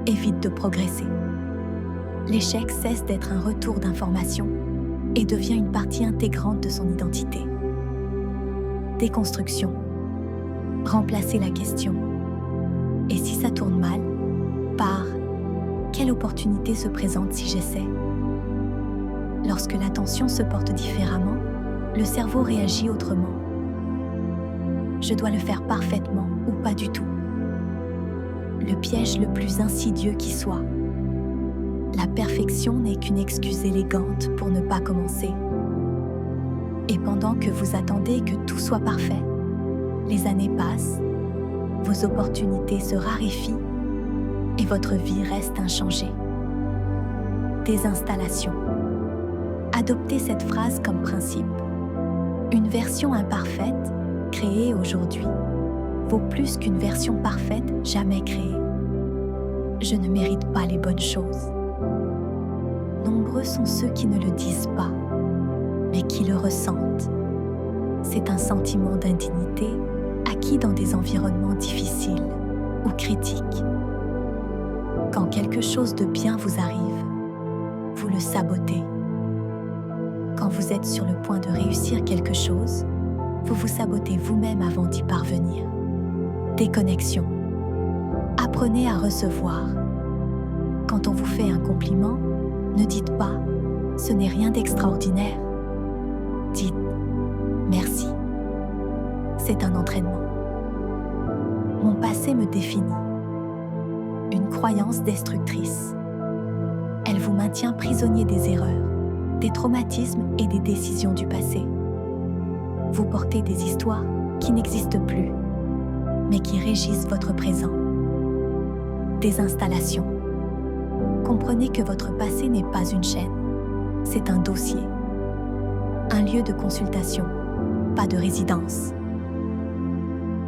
évite de progresser. L'échec cesse d'être un retour d'information et devient une partie intégrante de son identité. Déconstruction. Remplacer la question. Et si ça tourne mal, par quelle opportunité se présente si j'essaie? Lorsque l'attention se porte différemment, le cerveau réagit autrement. Je dois le faire parfaitement ou pas du tout. Le piège le plus insidieux qui soit. La perfection n'est qu'une excuse élégante pour ne pas commencer. Et pendant que vous attendez que tout soit parfait, les années passent, vos opportunités se raréfient et votre vie reste inchangée. Désinstallation. Adoptez cette phrase comme principe. Une version imparfaite, créée aujourd'hui, vaut plus qu'une version parfaite jamais créée. Je ne mérite pas les bonnes choses. Nombreux sont ceux qui ne le disent pas, mais qui le ressentent. C'est un sentiment d'indignité acquis dans des environnements difficiles ou critiques. Quand quelque chose de bien vous arrive, vous le sabotez. Quand vous êtes sur le point de réussir quelque chose, vous vous sabotez vous-même avant d'y parvenir. Déconnexion. Apprenez à recevoir. Quand on vous fait un compliment, ne dites pas « ce n'est rien d'extraordinaire ». Dites « Merci ». C'est un entraînement. Mon passé me définit. Une croyance destructrice. Elle vous maintient prisonnier des erreurs, des traumatismes et des décisions du passé. Vous portez des histoires qui n'existent plus, mais qui régissent votre présent. Des installations. Comprenez que votre passé n'est pas une chaîne, c'est un dossier. Un lieu de consultation, pas de résidence.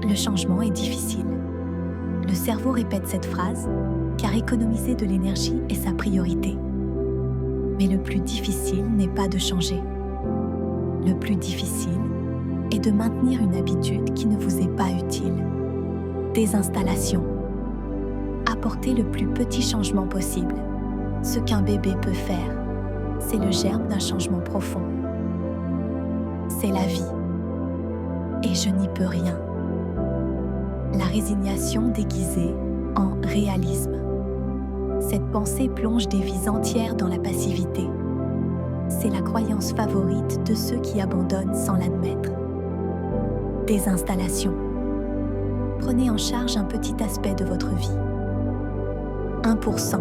Le changement est difficile. Le cerveau répète cette phrase, car économiser de l'énergie est sa priorité. Mais le plus difficile n'est pas de changer. Le plus difficile est de maintenir une habitude qui ne vous est pas utile. Désinstallation. Apportez le plus petit changement possible. Ce qu'un bébé peut faire, c'est le germe d'un changement profond. C'est la vie. Et je n'y peux rien. La résignation déguisée en réalisme. Cette pensée plonge des vies entières dans la passivité. C'est la croyance favorite de ceux qui abandonnent sans l'admettre. Désinstallation. Prenez en charge un petit aspect de votre vie. 1%.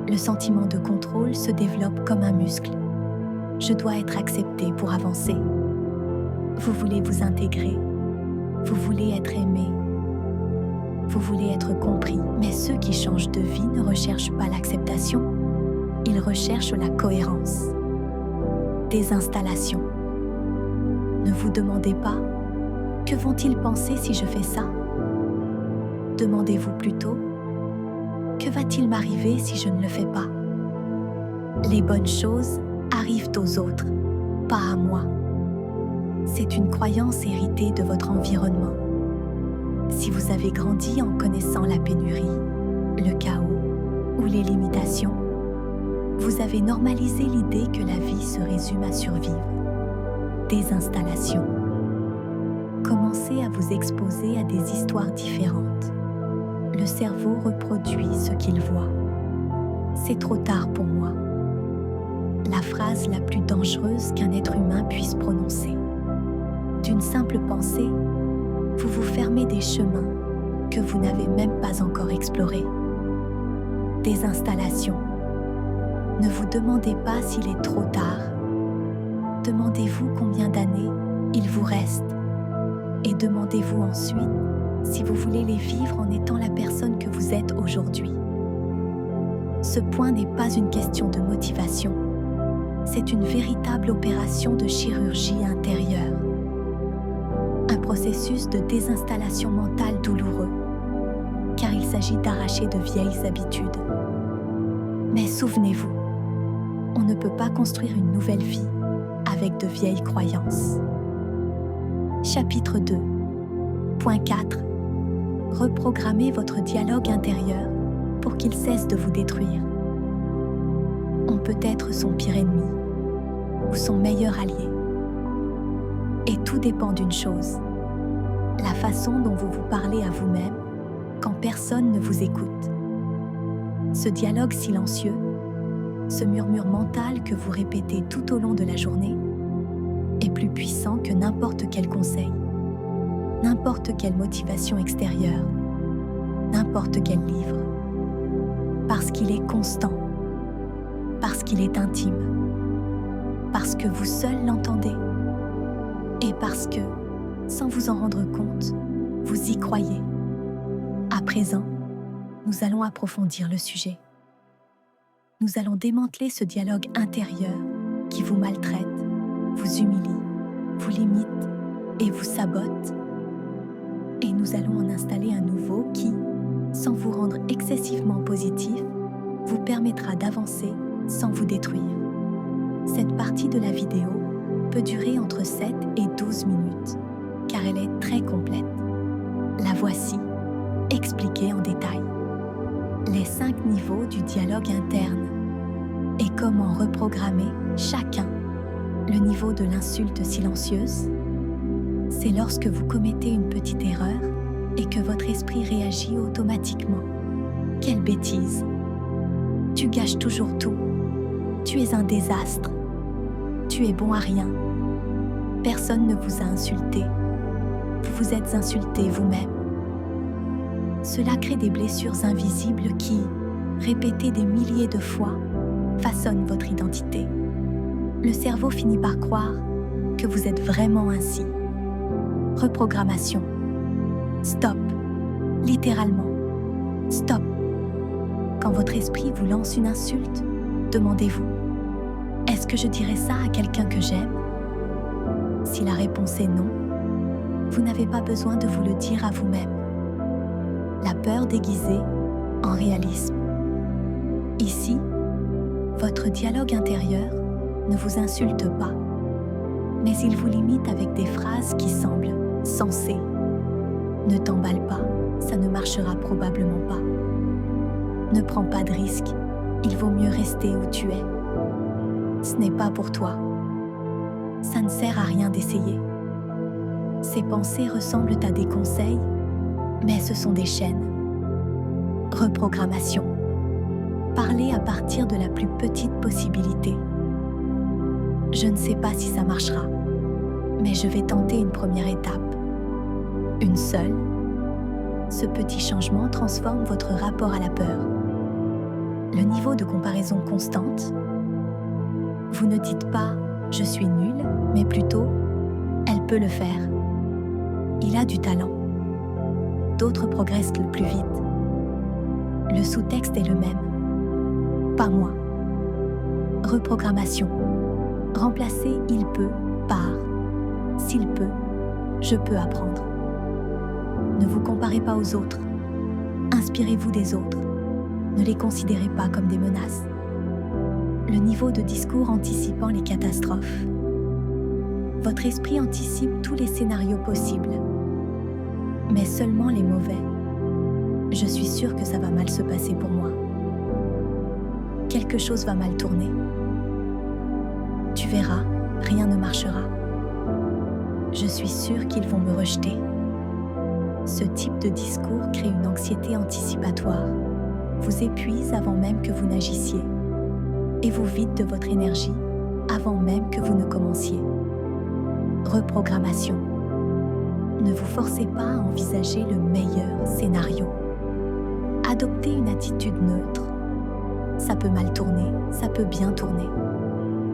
Le sentiment de contrôle se développe comme un muscle. Je dois être accepté pour avancer. Vous voulez vous intégrer. Vous voulez être aimé. Vous voulez être compris. Mais ceux qui changent de vie ne recherchent pas l'acceptation. Ils recherchent la cohérence. Désinstallation. Ne vous demandez pas « Que vont-ils penser si je fais ça ?» Demandez-vous plutôt « Que va-t-il m'arriver si je ne le fais pas ?» Les bonnes choses arrivent aux autres, pas à moi. C'est une croyance héritée de votre environnement. Si vous avez grandi en connaissant la pénurie, le chaos ou les limitations, vous avez normalisé l'idée que la vie se résume à survivre. Désinstallation. Commencez à vous exposer à des histoires différentes. Le cerveau reproduit ce qu'il voit. C'est trop tard pour moi. La phrase la plus dangereuse qu'un être humain puisse prononcer. D'une simple pensée, vous vous fermez des chemins que vous n'avez même pas encore explorés. Désinstallation. Ne vous demandez pas s'il est trop tard. Demandez-vous combien d'années il vous reste. Et demandez-vous ensuite si vous voulez les vivre en étant la personne que vous êtes aujourd'hui. Ce point n'est pas une question de motivation. C'est une véritable opération de chirurgie intérieure. Un processus de désinstallation mentale douloureux, car il s'agit d'arracher de vieilles habitudes. Mais souvenez-vous, on ne peut pas construire une nouvelle vie avec de vieilles croyances. Chapitre 2. Point 4. Reprogrammez votre dialogue intérieur pour qu'il cesse de vous détruire. On peut être son pire ennemi ou son meilleur allié. Et tout dépend d'une chose, la façon dont vous vous parlez à vous-même quand personne ne vous écoute. Ce dialogue silencieux, ce murmure mental que vous répétez tout au long de la journée, est plus puissant que n'importe quel conseil, n'importe quelle motivation extérieure, n'importe quel livre. Parce qu'il est constant, parce qu'il est intime, parce que vous seul l'entendez, et parce que, sans vous en rendre compte, vous y croyez. À présent, nous allons approfondir le sujet. Nous allons démanteler ce dialogue intérieur qui vous maltraite, vous humilie, vous limite et vous sabote. Et nous allons en installer un nouveau qui, sans vous rendre excessivement positif, vous permettra d'avancer sans vous détruire. Cette partie de la vidéo peut durer entre 7 et 12 minutes, car elle est très complète. La voici, expliquée en détail. Les 5 niveaux du dialogue interne et comment reprogrammer chacun. Le niveau de l'insulte silencieuse, c'est lorsque vous commettez une petite erreur et que votre esprit réagit automatiquement. Quelle bêtise! Tu gâches toujours tout. Tu es un désastre. Tu es bon à rien. Personne ne vous a insulté. Vous vous êtes insulté vous-même. Cela crée des blessures invisibles qui, répétées des milliers de fois, façonnent votre identité. Le cerveau finit par croire que vous êtes vraiment ainsi. Reprogrammation. Stop. Littéralement. Stop. Quand votre esprit vous lance une insulte, demandez-vous: est-ce que je dirais ça à quelqu'un que j'aime? Si la réponse est non, vous n'avez pas besoin de vous le dire à vous-même. La peur déguisée en réalisme. Ici, votre dialogue intérieur ne vous insulte pas, mais il vous limite avec des phrases qui semblent sensées. Ne t'emballe pas, ça ne marchera probablement pas. Ne prends pas de risques, il vaut mieux rester où tu es. Ce n'est pas pour toi. Ça ne sert à rien d'essayer. Ces pensées ressemblent à des conseils, mais ce sont des chaînes. Reprogrammation. Parlez à partir de la plus petite possibilité. Je ne sais pas si ça marchera, mais je vais tenter une première étape. Une seule. Ce petit changement transforme votre rapport à la peur. Le niveau de comparaison constante. Vous ne dites pas « je suis nul », mais plutôt « elle peut le faire ». Il a du talent. D'autres progressent le plus vite. Le sous-texte est le même. Pas moi. Reprogrammation. Remplacez « il peut » par « s'il peut, je peux apprendre ». Ne vous comparez pas aux autres. Inspirez-vous des autres. Ne les considérez pas comme des menaces. Le niveau de discours anticipant les catastrophes. Votre esprit anticipe tous les scénarios possibles, mais seulement les mauvais. Je suis sûre que ça va mal se passer pour moi. Quelque chose va mal tourner. Tu verras, rien ne marchera. Je suis sûre qu'ils vont me rejeter. Ce type de discours crée une anxiété anticipatoire, vous épuise avant même que vous n'agissiez, et vous vide de votre énergie avant même que vous ne commenciez. Reprogrammation. Ne vous forcez pas à envisager le meilleur scénario. Adoptez une attitude neutre. Ça peut mal tourner, ça peut bien tourner.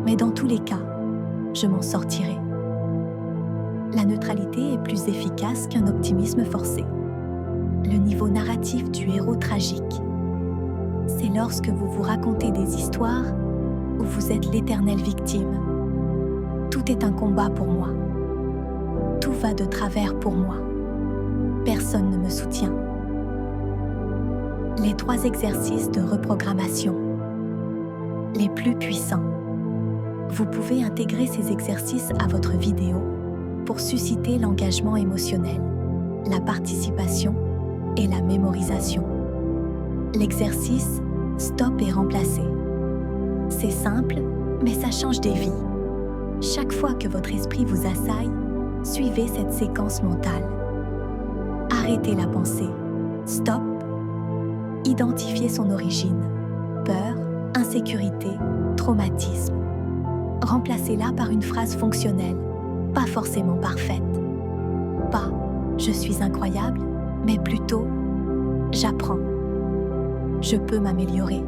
Mais dans tous les cas, je m'en sortirai. La neutralité est plus efficace qu'un optimisme forcé. Le niveau narratif du héros tragique. C'est lorsque vous vous racontez des histoires où vous êtes l'éternelle victime. Tout est un combat pour moi. Tout va de travers pour moi. Personne ne me soutient. Les 3 exercices de reprogrammation. Les plus puissants. Vous pouvez intégrer ces exercices à votre vidéo pour susciter l'engagement émotionnel, la participation et la mémorisation. L'exercice « Stop et remplacer ». C'est simple, mais ça change des vies. Chaque fois que votre esprit vous assaille, suivez cette séquence mentale. Arrêtez la pensée. Stop. Identifiez son origine. Peur, insécurité, traumatisme. Remplacez-la par une phrase fonctionnelle, pas forcément parfaite. Pas « je suis incroyable », mais plutôt « j'apprends ». Je peux m'améliorer.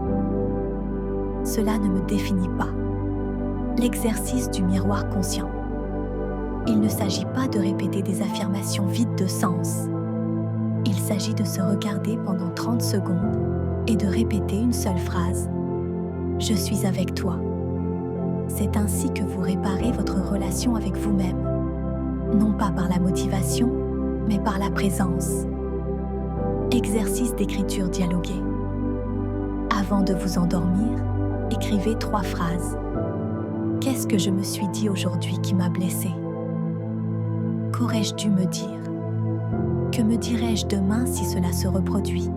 Cela ne me définit pas. L'exercice du miroir conscient. Il ne s'agit pas de répéter des affirmations vides de sens. Il s'agit de se regarder pendant 30 secondes et de répéter une seule phrase. « Je suis avec toi ». C'est ainsi que vous réparez votre relation avec vous-même, non pas par la motivation, mais par la présence. Exercice d'écriture dialoguée. Avant de vous endormir, écrivez 3 phrases. Qu'est-ce que je me suis dit aujourd'hui qui m'a blessé? Qu'aurais-je dû me dire? Que me dirais-je demain si cela se reproduit?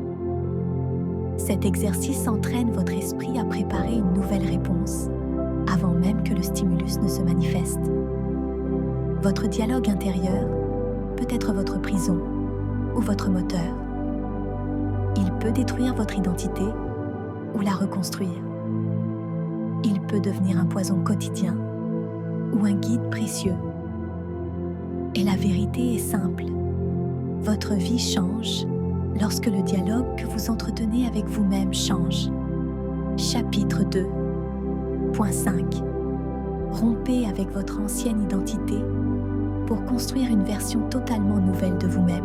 Cet exercice entraîne votre esprit à préparer une nouvelle réponse, avant même que le stimulus ne se manifeste. Votre dialogue intérieur peut être votre prison ou votre moteur. Il peut détruire votre identité ou la reconstruire. Il peut devenir un poison quotidien ou un guide précieux Et la vérité est simple. Votre vie change lorsque le dialogue que vous entretenez avec vous-même change. Chapitre 2.5. Rompez avec votre ancienne identité pour construire une version totalement nouvelle de vous-même.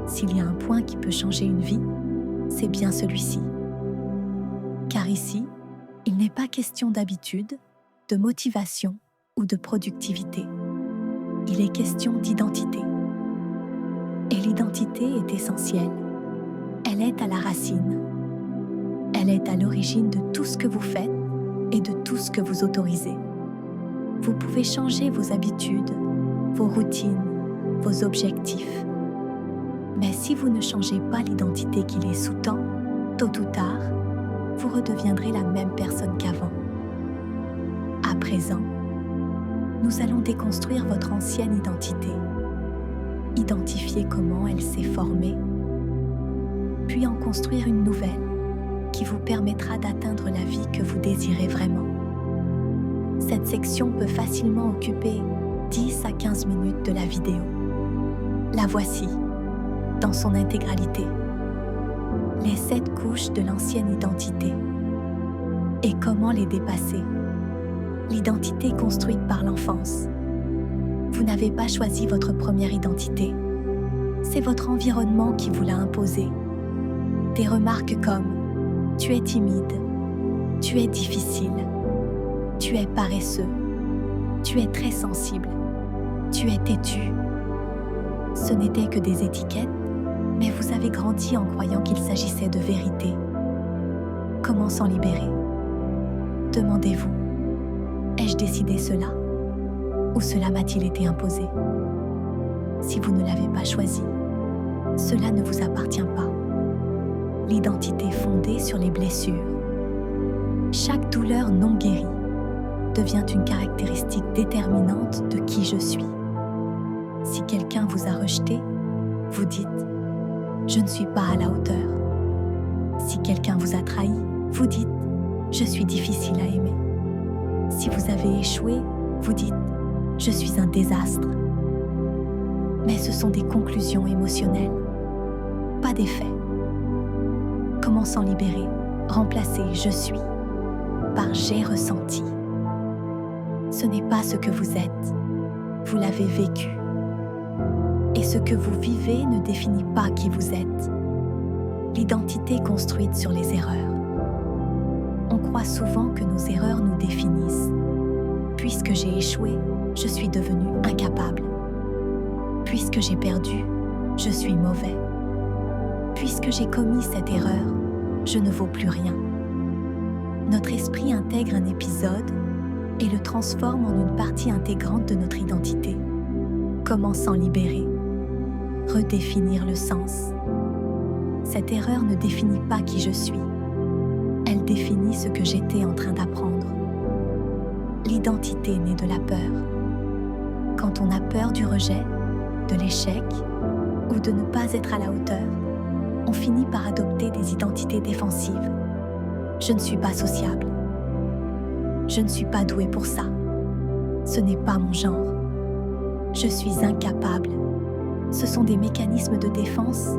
S'il y a un point qui peut changer une vie, c'est bien celui-ci. Car ici, il n'est pas question d'habitude, de motivation ou de productivité. Il est question d'identité. Et l'identité est essentielle. Elle est à la racine. Elle est à l'origine de tout ce que vous faites et de tout ce que vous autorisez. Vous pouvez changer vos habitudes, vos routines, vos objectifs. Mais si vous ne changez pas l'identité qui les sous-tend, tôt ou tard, vous redeviendrez la même personne qu'avant. À présent, nous allons déconstruire votre ancienne identité, identifier comment elle s'est formée, puis en construire une nouvelle qui vous permettra d'atteindre la vie que vous désirez vraiment. Cette section peut facilement occuper 10 à 15 minutes de la vidéo. La voici, dans son intégralité. Les 7 couches de l'ancienne identité. Et comment les dépasser? L'identité construite par l'enfance. Vous n'avez pas choisi votre première identité. C'est votre environnement qui vous l'a imposée. Des remarques comme « tu es timide »,« tu es difficile »,« tu es paresseux »,« tu es très sensible »,« tu es têtu ». Ce n'étaient que des étiquettes, mais vous avez grandi en croyant qu'il s'agissait de vérité. Comment s'en libérer? Demandez-vous, ai-je décidé cela? Ou cela m'a-t-il été imposé? Si vous ne l'avez pas choisi, cela ne vous appartient pas. L'identité fondée sur les blessures. Chaque douleur non guérie devient une caractéristique déterminante de qui je suis. Si quelqu'un vous a rejeté, vous dites « je ne suis pas à la hauteur ». Si quelqu'un vous a trahi, vous dites « je suis difficile à aimer ». Si vous avez échoué, vous dites « je suis un désastre ». Mais ce sont des conclusions émotionnelles, pas des faits. Comment s'en libérer? Remplacer « je suis » par « j'ai ressenti ». Ce n'est pas ce que vous êtes, vous l'avez vécu. Et ce que vous vivez ne définit pas qui vous êtes. L'identité construite sur les erreurs. On croit souvent que nos erreurs nous définissent. Puisque j'ai échoué, je suis devenu incapable. Puisque j'ai perdu, je suis mauvais. Puisque j'ai commis cette erreur, je ne vaux plus rien. Notre esprit intègre un épisode et le transforme en une partie intégrante de notre identité. Comment s'en libérer? Redéfinir le sens. Cette erreur ne définit pas qui je suis. Elle définit ce que j'étais en train d'apprendre. L'identité naît de la peur. Quand on a peur du rejet, de l'échec ou de ne pas être à la hauteur, on finit par adopter des identités défensives. Je ne suis pas sociable. Je ne suis pas doué pour ça. Ce n'est pas mon genre. Je suis incapable. Ce sont des mécanismes de défense,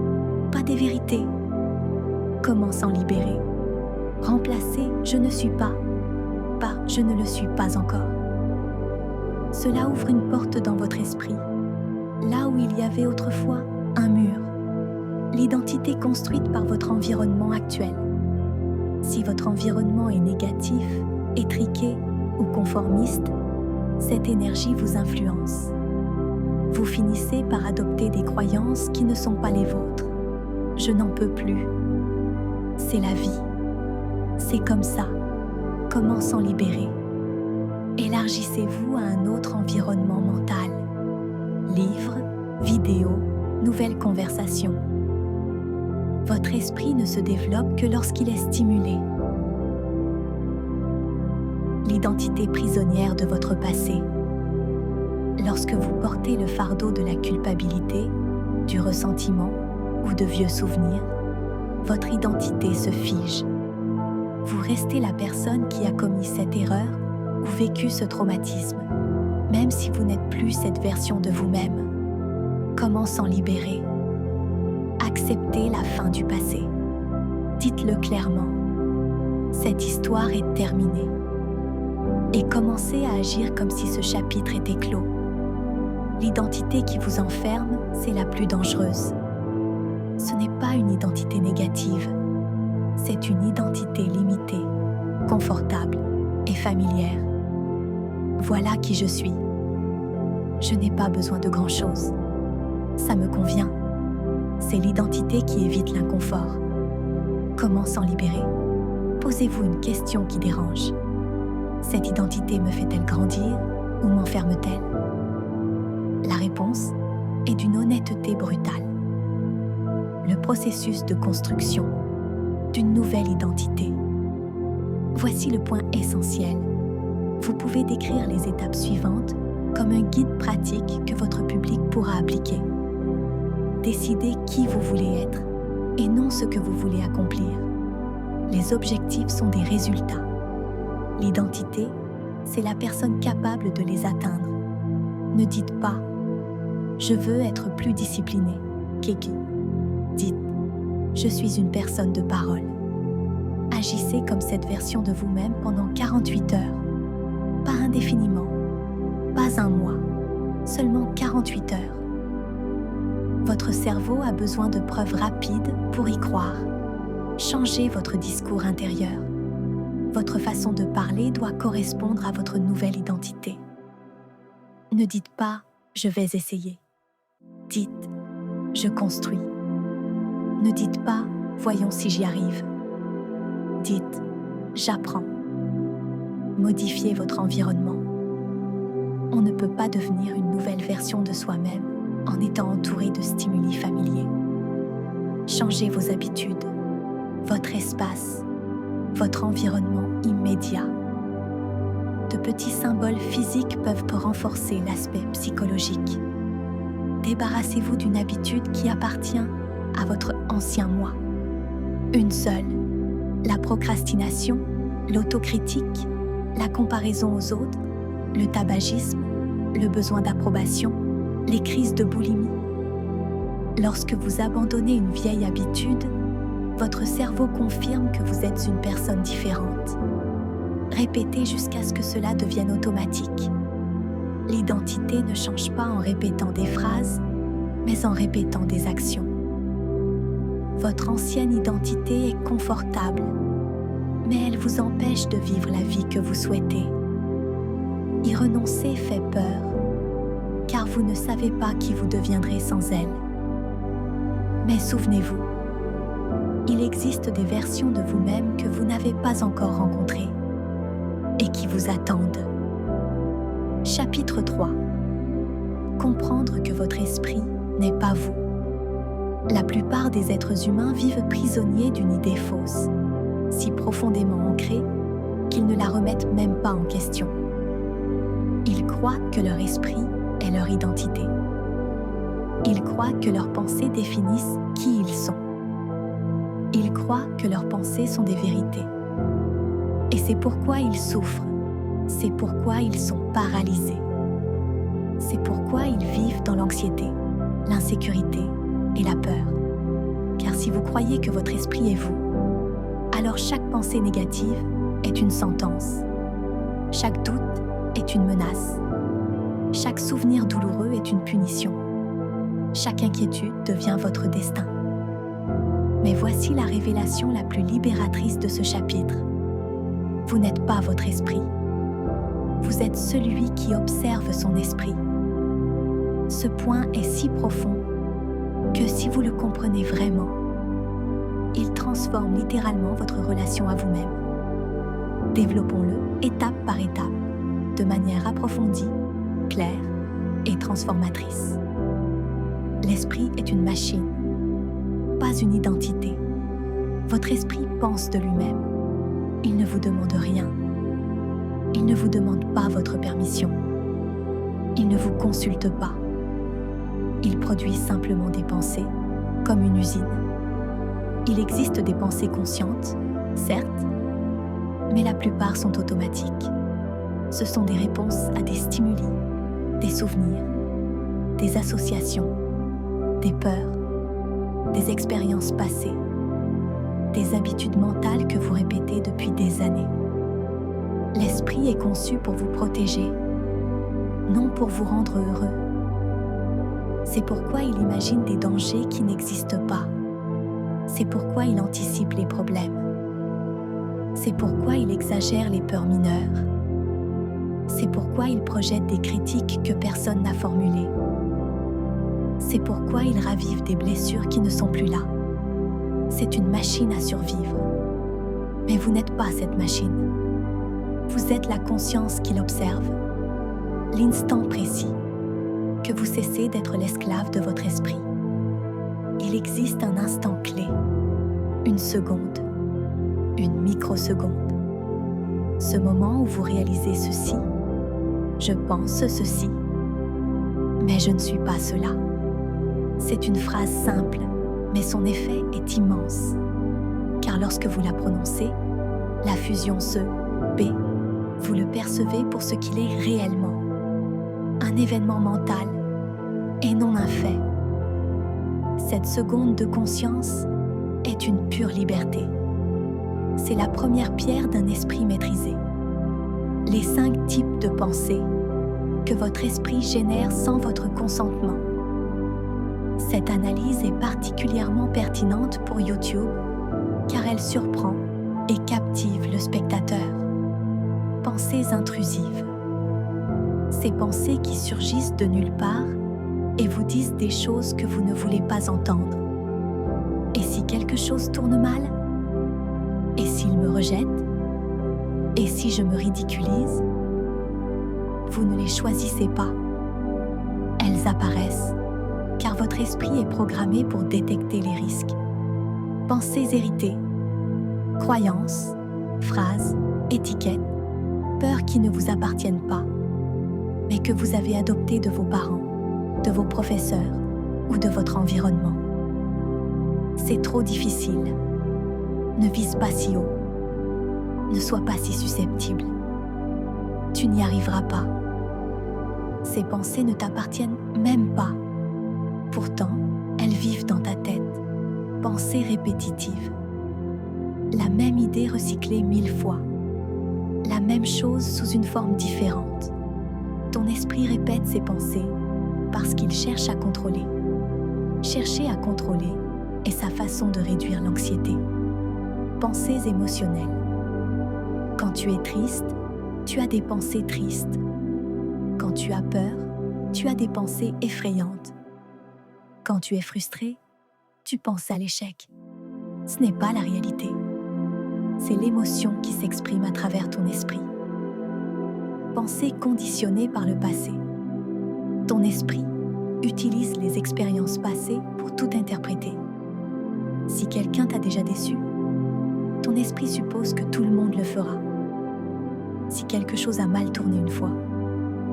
pas des vérités. Comment s'en libérer? Remplacer « je ne suis pas » par « je ne le suis pas encore ». Cela ouvre une porte dans votre esprit, là où il y avait autrefois un mur. L'identité construite par votre environnement actuel. Si votre environnement est négatif, étriqué ou conformiste, cette énergie vous influence. Vous finissez par adopter des croyances qui ne sont pas les vôtres. Je n'en peux plus. C'est la vie. C'est comme ça. Comment s'en libérer? Élargissez-vous à un autre environnement mental. Livres, vidéos, nouvelles conversations. Votre esprit ne se développe que lorsqu'il est stimulé. L'identité prisonnière de votre passé. Lorsque vous portez le fardeau de la culpabilité, du ressentiment ou de vieux souvenirs, votre identité se fige. Vous restez la personne qui a commis cette erreur ou vécu ce traumatisme. Même si vous n'êtes plus cette version de vous-même, comment s'en libérer? Acceptez la fin du passé. Dites-le clairement. Cette histoire est terminée. Et commencez à agir comme si ce chapitre était clos. L'identité qui vous enferme, c'est la plus dangereuse. Ce n'est pas une identité négative. C'est une identité limitée, confortable et familière. Voilà qui je suis. Je n'ai pas besoin de grand-chose. Ça me convient. C'est l'identité qui évite l'inconfort. Comment s'en libérer? Posez-vous une question qui dérange. Cette identité me fait-elle grandir ou m'enferme-t-elle? La réponse est d'une honnêteté brutale. Le processus de construction d'une nouvelle identité. Voici le point essentiel. Vous pouvez décrire les étapes suivantes comme un guide pratique que votre public pourra appliquer. Décidez qui vous voulez être et non ce que vous voulez accomplir. Les objectifs sont des résultats. L'identité, c'est la personne capable de les atteindre. Ne dites pas « Je veux être plus discipliné ». Keki. Dites « Je suis une personne de parole ». Agissez comme cette version de vous-même pendant 48 heures. Pas indéfiniment, pas un mois, seulement 48 heures. Votre cerveau a besoin de preuves rapides pour y croire. Changez votre discours intérieur. Votre façon de parler doit correspondre à votre nouvelle identité. Ne dites pas « je vais essayer ». Dites « je construis ». Ne dites pas « voyons si j'y arrive ». Dites « j'apprends ». Modifiez votre environnement. On ne peut pas devenir une nouvelle version de soi-même en étant entouré de stimuli familiers. Changez vos habitudes, votre espace, votre environnement immédiat. De petits symboles physiques peuvent renforcer l'aspect psychologique. Débarrassez-vous d'une habitude qui appartient à votre ancien moi. Une seule, la procrastination, l'autocritique, la comparaison aux autres, le tabagisme, le besoin d'approbation, les crises de boulimie. Lorsque vous abandonnez une vieille habitude, votre cerveau confirme que vous êtes une personne différente. Répétez jusqu'à ce que cela devienne automatique. L'identité ne change pas en répétant des phrases, mais en répétant des actions. Votre ancienne identité est confortable, mais elle vous empêche de vivre la vie que vous souhaitez. Y renoncer fait peur, car vous ne savez pas qui vous deviendrez sans elle. Mais souvenez-vous, il existe des versions de vous-même que vous n'avez pas encore rencontrées et qui vous attendent. Chapitre 3. Comprendre que votre esprit n'est pas vous. La plupart des êtres humains vivent prisonniers d'une idée fausse, si profondément ancrée qu'ils ne la remettent même pas en question. Ils croient que leur esprit est leur identité. Ils croient que leurs pensées définissent qui ils sont. Ils croient que leurs pensées sont des vérités. Et c'est pourquoi ils souffrent. C'est pourquoi ils sont paralysés. C'est pourquoi ils vivent dans l'anxiété, l'insécurité et la peur. Car si vous croyez que votre esprit est vous, alors chaque pensée négative est une sentence. Chaque doute est une menace. Chaque souvenir douloureux est une punition. Chaque inquiétude devient votre destin. Mais voici la révélation la plus libératrice de ce chapitre. Vous n'êtes pas votre esprit. Vous êtes celui qui observe son esprit. Ce point est si profond que si vous le comprenez vraiment, il transforme littéralement votre relation à vous-même. Développons-le étape par étape, de manière approfondie, claire et transformatrice. L'esprit est une machine, pas une identité. Votre esprit pense de lui-même. Il ne vous demande rien. Il ne vous demande pas votre permission. Il ne vous consulte pas. Il produit simplement des pensées, comme une usine. Il existe des pensées conscientes, certes, mais la plupart sont automatiques. Ce sont des réponses à des stimuli des souvenirs, des associations, des peurs, des expériences passées, des habitudes mentales que vous répétez depuis des années. L'esprit est conçu pour vous protéger, non pour vous rendre heureux. C'est pourquoi il imagine des dangers qui n'existent pas. C'est pourquoi il anticipe les problèmes. C'est pourquoi il exagère les peurs mineures. C'est pourquoi il projette des critiques que personne n'a formulées. C'est pourquoi il ravive des blessures qui ne sont plus là. C'est une machine à survivre. Mais vous n'êtes pas cette machine. Vous êtes la conscience qui l'observe, l'instant précis, que vous cessez d'être l'esclave de votre esprit. Il existe un instant clé, une seconde, une microseconde. Ce moment où vous réalisez ceci, je pense ceci, mais je ne suis pas cela. C'est une phrase simple, mais son effet est immense. Car lorsque vous la prononcez, la fusion se B, vous le percevez pour ce qu'il est réellement. Un événement mental et non un fait. Cette seconde de conscience est une pure liberté. C'est la première pierre d'un esprit maîtrisé. Les 5 types de pensées que votre esprit génère sans votre consentement. Cette analyse est particulièrement pertinente pour YouTube car elle surprend et captive le spectateur. Pensées intrusives. Ces pensées qui surgissent de nulle part et vous disent des choses que vous ne voulez pas entendre. Et si quelque chose tourne mal? Et s'il me rejette? Et si je me ridiculise? Vous ne les choisissez pas. Elles apparaissent, car votre esprit est programmé pour détecter les risques. Pensées héritées, croyances, phrases, étiquettes, peurs qui ne vous appartiennent pas, mais que vous avez adoptées de vos parents, de vos professeurs ou de votre environnement. C'est trop difficile. Ne vise pas si haut. Ne sois pas si susceptible. Tu n'y arriveras pas. Ces pensées ne t'appartiennent même pas. Pourtant, elles vivent dans ta tête. Pensées répétitives. La même idée recyclée 1000 fois. La même chose sous une forme différente. Ton esprit répète ces pensées parce qu'il cherche à contrôler. Chercher à contrôler est sa façon de réduire l'anxiété. Pensées émotionnelles. Quand tu es triste, tu as des pensées tristes. Quand tu as peur, tu as des pensées effrayantes. Quand tu es frustré, tu penses à l'échec. Ce n'est pas la réalité. C'est l'émotion qui s'exprime à travers ton esprit. Pensée conditionnée par le passé. Ton esprit utilise les expériences passées pour tout interpréter. Si quelqu'un t'a déjà déçu, ton esprit suppose que tout le monde le fera. Si quelque chose a mal tourné une fois,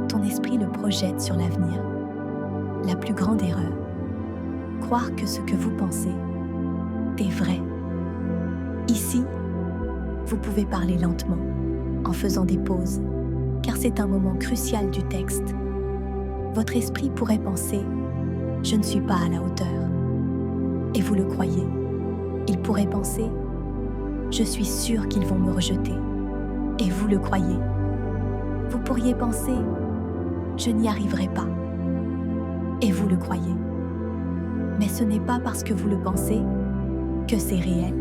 ton esprit le projette sur l'avenir. La plus grande erreur, croire que ce que vous pensez est vrai. Ici, vous pouvez parler lentement, en faisant des pauses, car c'est un moment crucial du texte. Votre esprit pourrait penser « Je ne suis pas à la hauteur ». Et vous le croyez. Il pourrait penser « Je suis sûr qu'ils vont me rejeter ». Et vous le croyez. Vous pourriez penser « Je n'y arriverai pas ». Et vous le croyez. Mais ce n'est pas parce que vous le pensez que c'est réel.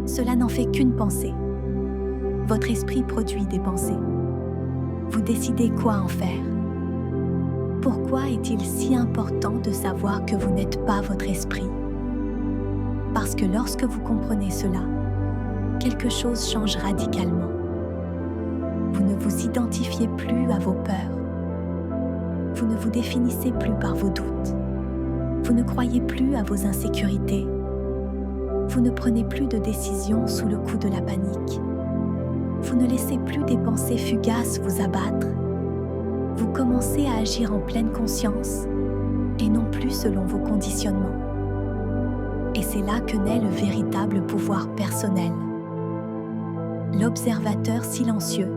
Cela n'en fait qu'une pensée. Votre esprit produit des pensées. Vous décidez quoi en faire. Pourquoi est-il si important de savoir que vous n'êtes pas votre esprit? Parce que lorsque vous comprenez cela, quelque chose change radicalement. Vous ne vous identifiez plus à vos peurs. Vous ne vous définissez plus par vos doutes. Vous ne croyez plus à vos insécurités. Vous ne prenez plus de décisions sous le coup de la panique. Vous ne laissez plus des pensées fugaces vous abattre. Vous commencez à agir en pleine conscience et non plus selon vos conditionnements. Et c'est là que naît le véritable pouvoir personnel. L'observateur silencieux.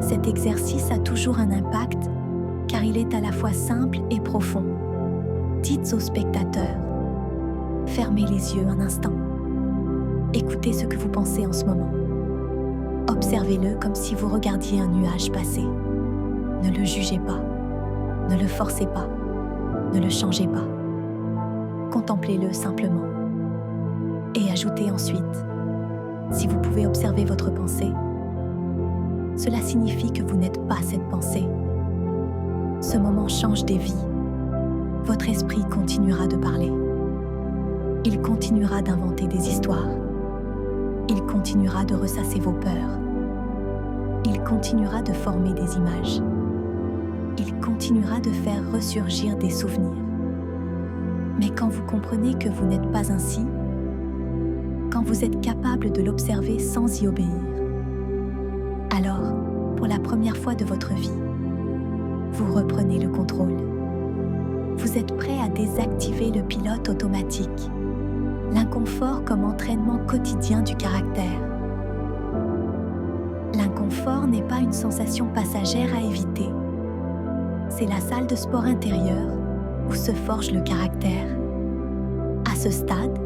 Cet exercice a toujours un impact, car il est à la fois simple et profond. Dites au spectateur, fermez les yeux un instant. Écoutez ce que vous pensez en ce moment. Observez-le comme si vous regardiez un nuage passer. Ne le jugez pas, ne le forcez pas, ne le changez pas. Contemplez-le simplement. Et ajoutez ensuite, si vous pouvez observer votre pensée, cela signifie que vous n'êtes pas cette pensée. Ce moment change des vies. Votre esprit continuera de parler. Il continuera d'inventer des histoires. Il continuera de ressasser vos peurs. Il continuera de former des images. Il continuera de faire ressurgir des souvenirs. Mais quand vous comprenez que vous n'êtes pas ainsi, quand vous êtes capable de l'observer sans y obéir, alors, pour la première fois de votre vie, vous reprenez le contrôle. Vous êtes prêt à désactiver le pilote automatique, l'inconfort comme entraînement quotidien du caractère. L'inconfort n'est pas une sensation passagère à éviter. C'est la salle de sport intérieure où se forge le caractère. À ce stade,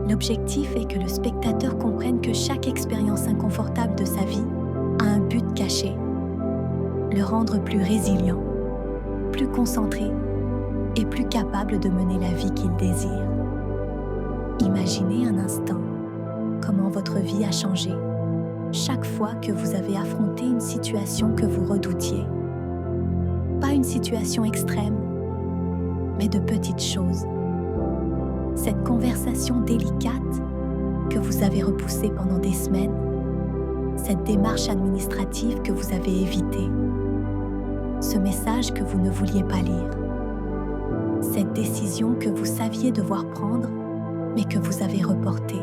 l'objectif est que le spectateur comprenne que chaque expérience inconfortable de sa vie a un but caché. Le rendre plus résilient, plus concentré et plus capable de mener la vie qu'il désire. Imaginez un instant comment votre vie a changé chaque fois que vous avez affronté une situation que vous redoutiez. Pas une situation extrême, mais de petites choses. Cette conversation délicate que vous avez repoussée pendant des semaines, cette démarche administrative que vous avez évitée, ce message que vous ne vouliez pas lire, cette décision que vous saviez devoir prendre, mais que vous avez reportée.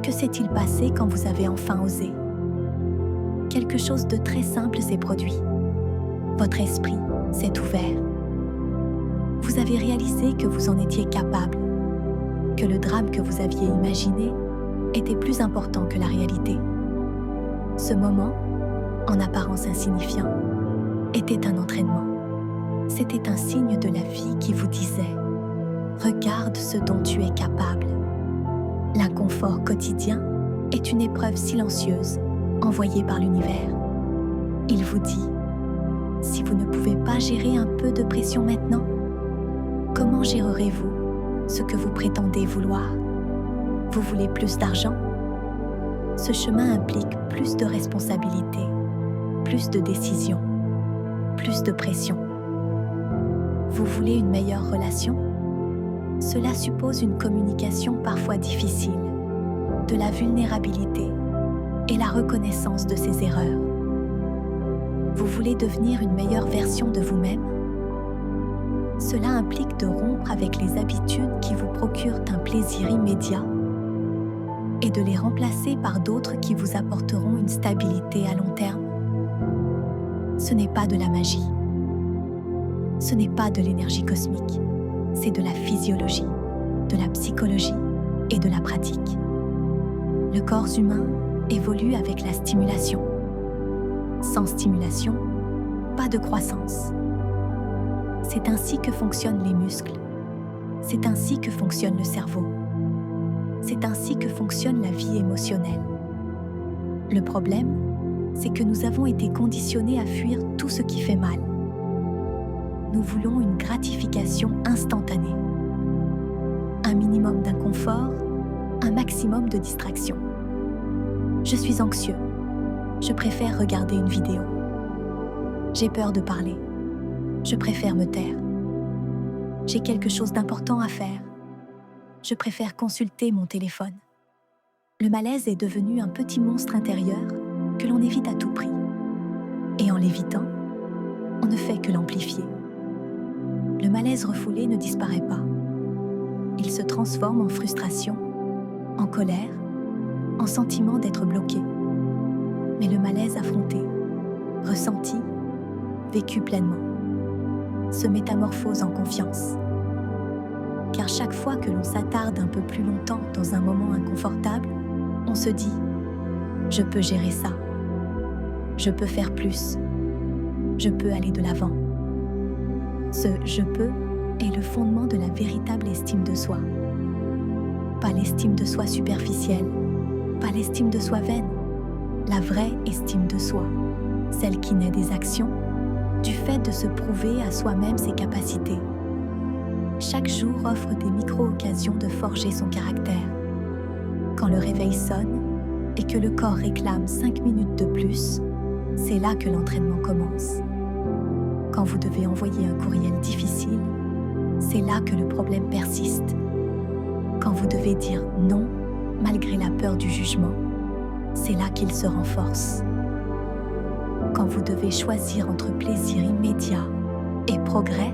Que s'est-il passé quand vous avez enfin osé? Quelque chose de très simple s'est produit. Votre esprit s'est ouvert. Vous avez réalisé que vous en étiez capable, que le drame que vous aviez imaginé était plus important que la réalité. Ce moment, en apparence insignifiant, était un entraînement. C'était un signe de la vie qui vous disait « Regarde ce dont tu es capable ». L'inconfort quotidien est une épreuve silencieuse envoyée par l'univers. Il vous dit « Si vous ne pouvez pas gérer un peu de pression maintenant, comment gérerez-vous ce que vous prétendez vouloir? Vous voulez plus d'argent? Ce chemin implique plus de responsabilités, plus de décisions, plus de pression. Vous voulez une meilleure relation? Cela suppose une communication parfois difficile, de la vulnérabilité et la reconnaissance de ses erreurs. Vous voulez devenir une meilleure version de vous-même? Cela implique de rompre avec les habitudes qui vous procurent un plaisir immédiat et de les remplacer par d'autres qui vous apporteront une stabilité à long terme. Ce n'est pas de la magie. Ce n'est pas de l'énergie cosmique. C'est de la physiologie, de la psychologie et de la pratique. Le corps humain évolue avec la stimulation. Sans stimulation, pas de croissance. C'est ainsi que fonctionnent les muscles. C'est ainsi que fonctionne le cerveau. C'est ainsi que fonctionne la vie émotionnelle. Le problème, c'est que nous avons été conditionnés à fuir tout ce qui fait mal. Nous voulons une gratification instantanée. Un minimum d'inconfort, un maximum de distraction. Je suis anxieux. Je préfère regarder une vidéo. J'ai peur de parler. Je préfère me taire. J'ai quelque chose d'important à faire. Je préfère consulter mon téléphone. Le malaise est devenu un petit monstre intérieur que l'on évite à tout prix. Et en l'évitant, on ne fait que l'amplifier. Le malaise refoulé ne disparaît pas. Il se transforme en frustration, en colère, en sentiment d'être bloqué. Mais le malaise affronté, ressenti, vécu pleinement, se métamorphose en confiance. Car chaque fois que l'on s'attarde un peu plus longtemps dans un moment inconfortable, on se dit « Je peux gérer ça. Je peux faire plus. je peux aller de l'avant. Ce « je peux » est le fondement de la véritable estime de soi. Pas l'estime de soi superficielle, pas l'estime de soi vaine, la vraie estime de soi, celle qui naît des actions, du fait de se prouver à soi-même ses capacités. Chaque jour offre des micro-occasions de forger son caractère. Quand le réveil sonne et que le corps réclame 5 minutes de plus, c'est là que l'entraînement commence. Quand vous devez envoyer un courriel difficile, c'est là que le problème persiste. Quand vous devez dire non, malgré la peur du jugement, c'est là qu'il se renforce. Quand vous devez choisir entre plaisir immédiat et progrès,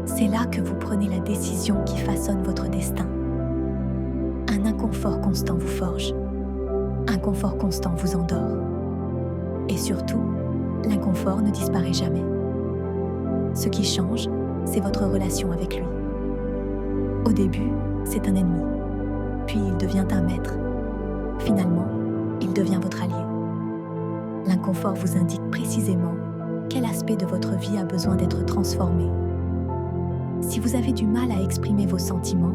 c'est là que vous prenez la décision qui façonne votre destin. Un inconfort constant vous forge. Un confort constant vous endort. Et surtout, l'inconfort ne disparaît jamais. Ce qui change, c'est votre relation avec lui. Au début, c'est un ennemi. Puis il devient un maître. Finalement, il devient votre allié. L'inconfort vous indique précisément quel aspect de votre vie a besoin d'être transformé. Si vous avez du mal à exprimer vos sentiments,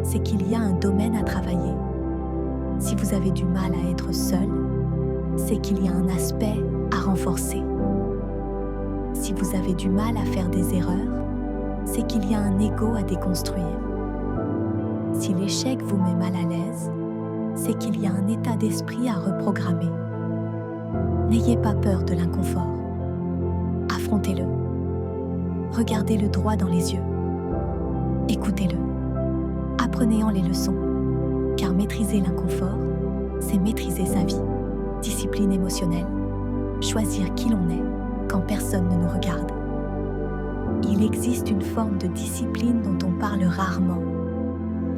c'est qu'il y a un domaine à travailler. Si vous avez du mal à être seul, c'est qu'il y a un aspect à renforcer. Si vous avez du mal à faire des erreurs, c'est qu'il y a un ego à déconstruire. Si l'échec vous met mal à l'aise, c'est qu'il y a un état d'esprit à reprogrammer. N'ayez pas peur de l'inconfort. Affrontez-le. Regardez-le droit dans les yeux. Écoutez-le. Apprenez-en les leçons, car maîtriser l'inconfort, c'est maîtriser sa vie. Discipline émotionnelle. Choisir qui l'on est quand personne ne nous regarde. Il existe une forme de discipline dont on parle rarement,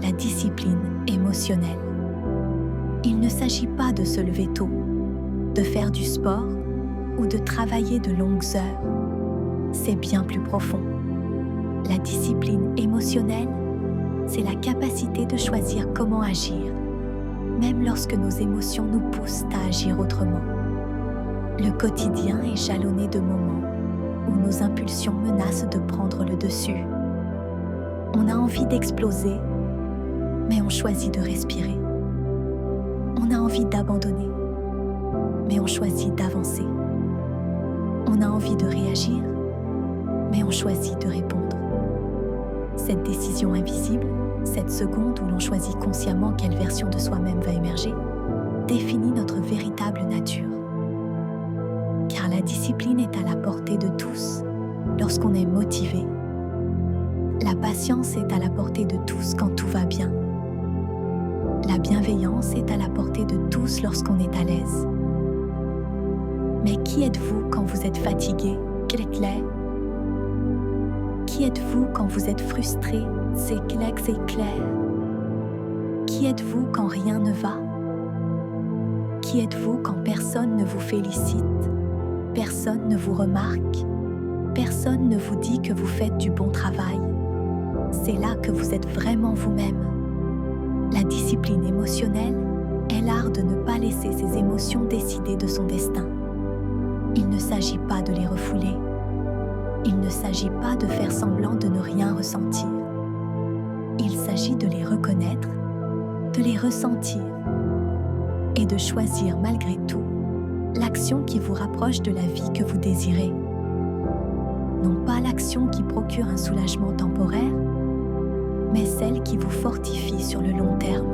la discipline émotionnelle. Il ne s'agit pas de se lever tôt, de faire du sport ou de travailler de longues heures. C'est bien plus profond. La discipline émotionnelle, c'est la capacité de choisir comment agir, même lorsque nos émotions nous poussent à agir autrement. Le quotidien est jalonné de moments où nos impulsions menacent de prendre le dessus. On a envie d'exploser, mais on choisit de respirer. On a envie d'abandonner, mais on choisit d'avancer. On a envie de réagir, mais on choisit de répondre. Cette décision invisible, cette seconde où l'on choisit consciemment quelle version de soi-même va émerger, définit notre véritable nature. Car la discipline est à la portée de tous lorsqu'on est motivé. La patience est à la portée de tous quand tout va bien. La bienveillance est à la portée de tous lorsqu'on est à l'aise. Mais qui êtes-vous quand vous êtes fatigué, clair? Qui êtes-vous quand vous êtes frustré, c'est clair? Qui êtes-vous quand rien ne va? Qui êtes-vous quand personne ne vous félicite? Personne ne vous remarque? Personne ne vous dit que vous faites du bon travail? C'est là que vous êtes vraiment vous-même. La discipline émotionnelle est l'art de ne pas laisser ses émotions décider de son destin. Il ne s'agit pas de les refouler. Il ne s'agit pas de faire semblant de ne rien ressentir. Il s'agit de les reconnaître, de les ressentir et de choisir malgré tout l'action qui vous rapproche de la vie que vous désirez. Non pas l'action qui procure un soulagement temporaire, mais celle qui vous fortifie sur le long terme.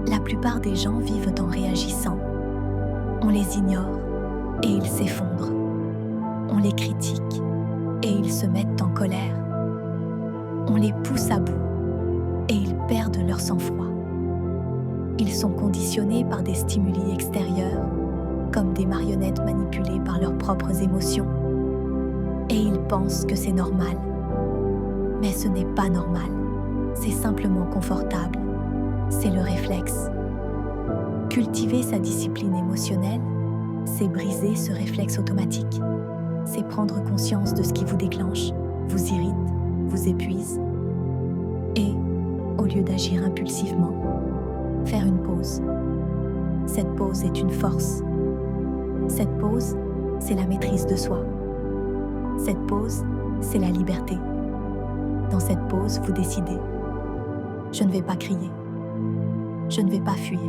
La plupart des gens vivent en réagissant. On les ignore et ils s'effondrent. On les critique et ils se mettent en colère. On les pousse à bout et ils perdent leur sang-froid. Ils sont conditionnés par des stimuli extérieurs, comme des marionnettes manipulées par leurs propres émotions. Et ils pensent que c'est normal. Mais ce n'est pas normal. C'est simplement confortable. C'est le réflexe. Cultiver sa discipline émotionnelle, c'est briser ce réflexe automatique. C'est prendre conscience de ce qui vous déclenche, vous irrite, vous épuise. Et, au lieu d'agir impulsivement, faire une pause. Cette pause est une force. Cette pause, c'est la maîtrise de soi. Cette pause, c'est la liberté. Dans cette pause, vous décidez. Je ne vais pas crier. Je ne vais pas fuir.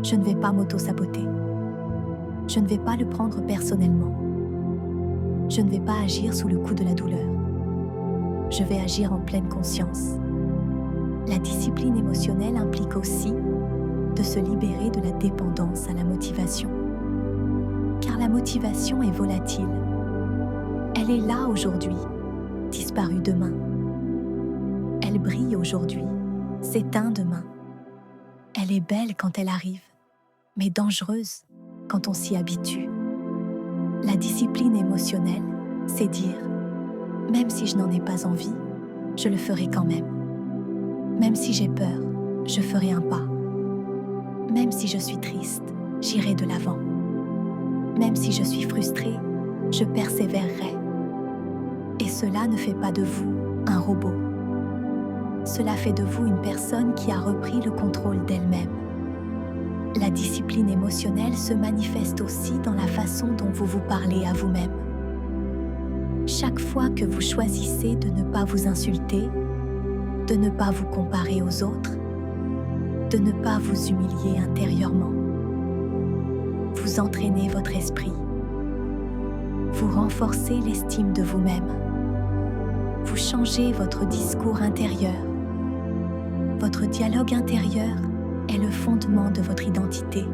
Je ne vais pas m'auto-saboter. Je ne vais pas le prendre personnellement. Je ne vais pas agir sous le coup de la douleur. Je vais agir en pleine conscience. La discipline émotionnelle implique aussi de se libérer de la dépendance à la motivation. Car la motivation est volatile. Elle est là aujourd'hui, disparue demain. Elle brille aujourd'hui, s'éteint demain. Elle est belle quand elle arrive, mais dangereuse quand on s'y habitue. La discipline émotionnelle, c'est dire « Même si je n'en ai pas envie, je le ferai quand même. Même si j'ai peur, je ferai un pas. Même si je suis triste, j'irai de l'avant. Même si je suis frustrée, je persévérerai. » Et cela ne fait pas de vous un robot. Cela fait de vous une personne qui a repris le contrôle d'elle-même. La discipline émotionnelle se manifeste aussi dans la façon dont vous vous parlez à vous-même. Chaque fois que vous choisissez de ne pas vous insulter, de ne pas vous comparer aux autres, de ne pas vous humilier intérieurement, vous entraînez votre esprit. Vous renforcez l'estime de vous-même. Vous changez votre discours intérieur. Votre dialogue intérieur est le fondement de votre identité.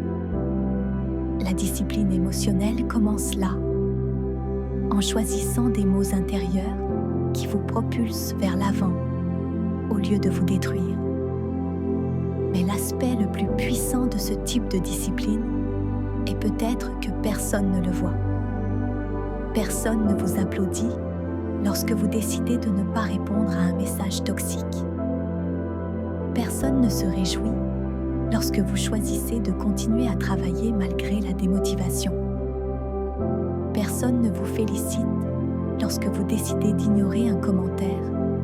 La discipline émotionnelle commence là, en choisissant des mots intérieurs qui vous propulsent vers l'avant, au lieu de vous détruire. Mais l'aspect le plus puissant de ce type de discipline est peut-être que personne ne le voit. Personne ne vous applaudit lorsque vous décidez de ne pas répondre à un message toxique. Personne ne se réjouit lorsque vous choisissez de continuer à travailler malgré la démotivation. Personne ne vous félicite lorsque vous décidez d'ignorer un commentaire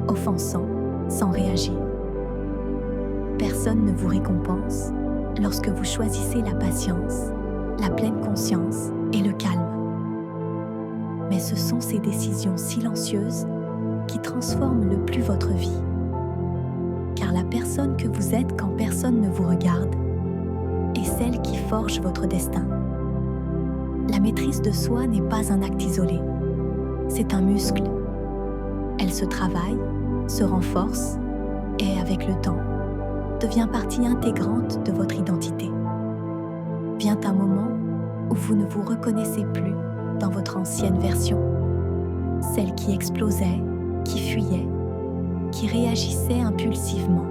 offensant sans réagir. Personne ne vous récompense lorsque vous choisissez la patience, la pleine conscience et le calme. Mais ce sont ces décisions silencieuses qui transforment le plus votre vie. Car la personne que vous êtes quand personne ne vous regarde est celle qui forge votre destin. La maîtrise de soi n'est pas un acte isolé, c'est un muscle. Elle se travaille, se renforce et, avec le temps, devient partie intégrante de votre identité. Vient un moment où vous ne vous reconnaissez plus dans votre ancienne version, celle qui explosait, qui fuyait, qui réagissait impulsivement,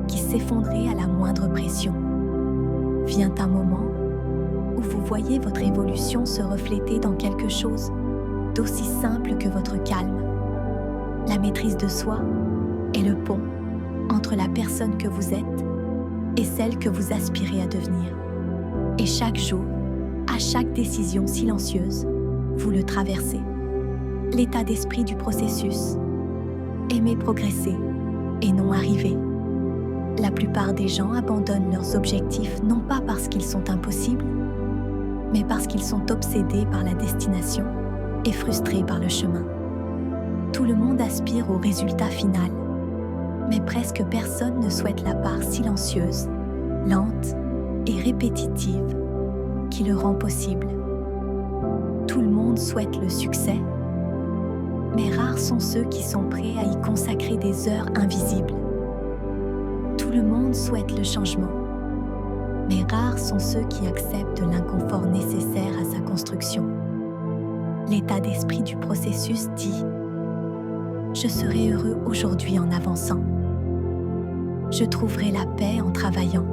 qui s'effondrait à la moindre pression. Vient un moment où vous voyez votre évolution se refléter dans quelque chose d'aussi simple que votre calme. La maîtrise de soi est le pont entre la personne que vous êtes et celle que vous aspirez à devenir. Et chaque jour, à chaque décision silencieuse, vous le traversez. L'état d'esprit du processus. Aimer progresser et non arriver. La plupart des gens abandonnent leurs objectifs non pas parce qu'ils sont impossibles, mais parce qu'ils sont obsédés par la destination et frustrés par le chemin. Tout le monde aspire au résultat final, mais presque personne ne souhaite la part silencieuse, lente et répétitive qui le rend possible. Tout le monde souhaite le succès, mais rares sont ceux qui sont prêts à y consacrer des heures invisibles. Tout le monde souhaite le changement, mais rares sont ceux qui acceptent l'inconfort nécessaire à sa construction. L'état d'esprit du processus dit « Je serai heureux aujourd'hui en avançant. Je trouverai la paix en travaillant.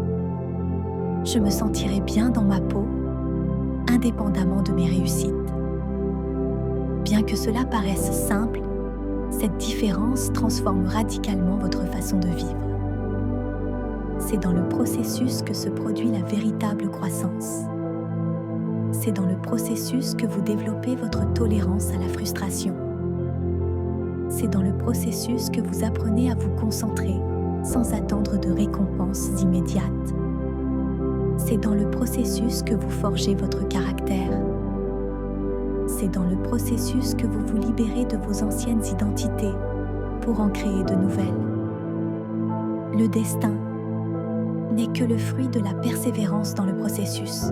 Je me sentirai bien dans ma peau, indépendamment de mes réussites. » Bien que cela paraisse simple, cette différence transforme radicalement votre façon de vivre. C'est dans le processus que se produit la véritable croissance. C'est dans le processus que vous développez votre tolérance à la frustration. C'est dans le processus que vous apprenez à vous concentrer sans attendre de récompenses immédiates. C'est dans le processus que vous forgez votre caractère C'est dans le processus que vous vous libérez de vos anciennes identités pour en créer de nouvelles. Le destin n'est que le fruit de la persévérance dans le processus.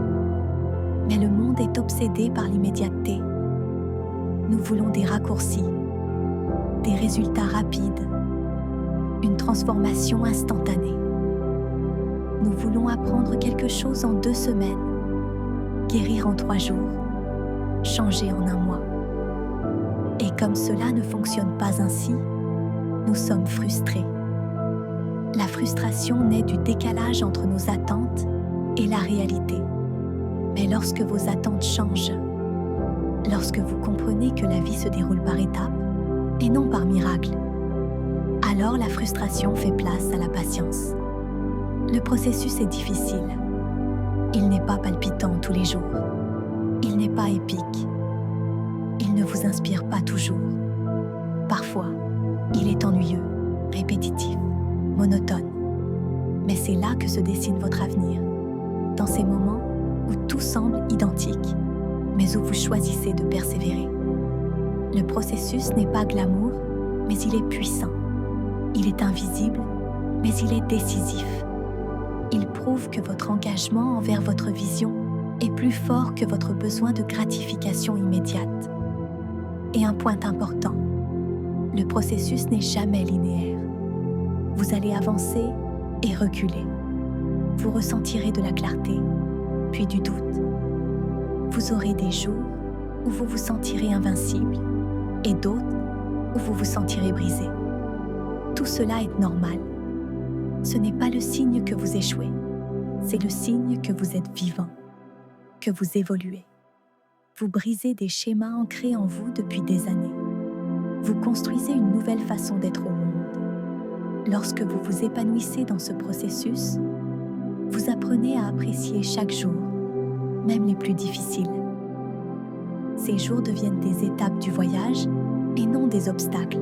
Mais le monde est obsédé par l'immédiateté. Nous voulons des raccourcis, des résultats rapides, une transformation instantanée. Nous voulons apprendre quelque chose en 2 semaines, guérir en 3 jours, changer en 1 mois. Et comme cela ne fonctionne pas ainsi, nous sommes frustrés. La frustration naît du décalage entre nos attentes et la réalité. Mais lorsque vos attentes changent, lorsque vous comprenez que la vie se déroule par étapes et non par miracle, alors la frustration fait place à la patience. Le processus est difficile. Il n'est pas palpitant tous les jours. Il n'est pas épique. Il ne vous inspire pas toujours. Parfois, il est ennuyeux, répétitif, monotone. Mais c'est là que se dessine votre avenir, dans ces moments où tout semble identique, mais où vous choisissez de persévérer. Le processus n'est pas glamour, mais il est puissant. Il est invisible, mais il est décisif. Il prouve que votre engagement envers votre vision est plus fort que votre besoin de gratification immédiate. Et un point important, le processus n'est jamais linéaire. Vous allez avancer et reculer. Vous ressentirez de la clarté, puis du doute. Vous aurez des jours où vous vous sentirez invincible et d'autres où vous vous sentirez brisé. Tout cela est normal. Ce n'est pas le signe que vous échouez, c'est le signe que vous êtes vivant, que vous évoluez. Vous brisez des schémas ancrés en vous depuis des années. Vous construisez une nouvelle façon d'être au monde. Lorsque vous vous épanouissez dans ce processus, vous apprenez à apprécier chaque jour, même les plus difficiles. Ces jours deviennent des étapes du voyage et non des obstacles.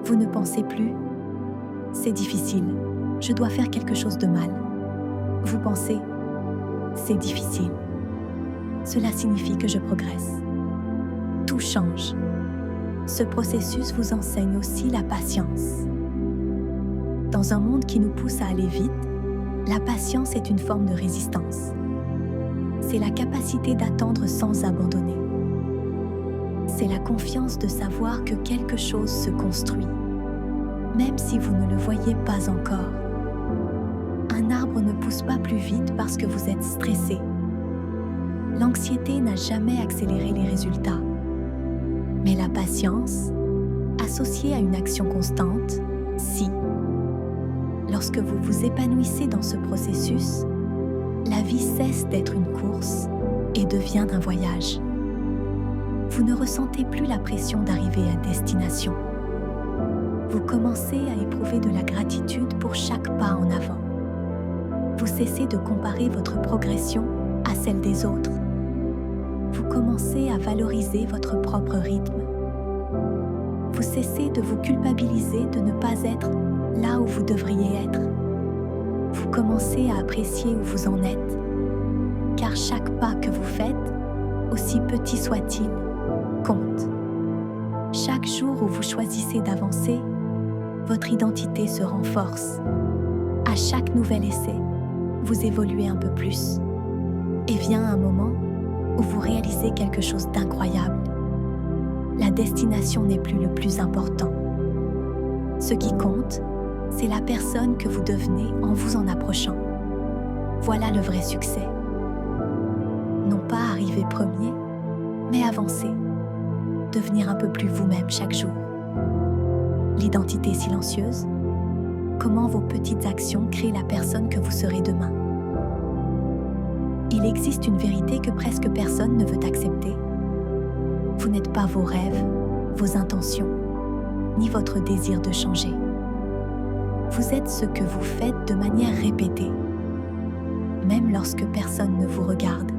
Vous ne pensez plus « c'est difficile, je dois faire quelque chose de mal ». Vous pensez « c'est difficile, cela signifie que je progresse ». Tout change. Ce processus vous enseigne aussi la patience. Dans un monde qui nous pousse à aller vite, la patience est une forme de résistance. C'est la capacité d'attendre sans abandonner. C'est la confiance de savoir que quelque chose se construit, même si vous ne le voyez pas encore. Un arbre ne pousse pas plus vite parce que vous êtes stressé. L'anxiété n'a jamais accéléré les résultats. Mais la patience, associée à une action constante, si. Lorsque vous vous épanouissez dans ce processus, la vie cesse d'être une course et devient un voyage. Vous ne ressentez plus la pression d'arriver à destination. Vous commencez à éprouver de la gratitude pour chaque pas en avant. Vous cessez de comparer votre progression à celle des autres. Vous commencez à valoriser votre propre rythme. Vous cessez de vous culpabiliser de ne pas être là où vous devriez être. Vous commencez à apprécier où vous en êtes, car chaque pas que vous faites, aussi petit soit-il, compte. Chaque jour où vous choisissez d'avancer, votre identité se renforce. À chaque nouvel essai, vous évoluez un peu plus. Et vient un moment où vous réalisez quelque chose d'incroyable. La destination n'est plus le plus important. Ce qui compte, c'est la personne que vous devenez en vous en approchant. Voilà le vrai succès. Non pas arriver premier, mais avancer. Devenir un peu plus vous-même chaque jour. L'identité silencieuse, comment vos petites actions créent la personne que vous serez demain. Il existe une vérité que presque personne ne veut accepter. Vous n'êtes pas vos rêves, vos intentions, ni votre désir de changer. Vous êtes ce que vous faites de manière répétée, même lorsque personne ne vous regarde.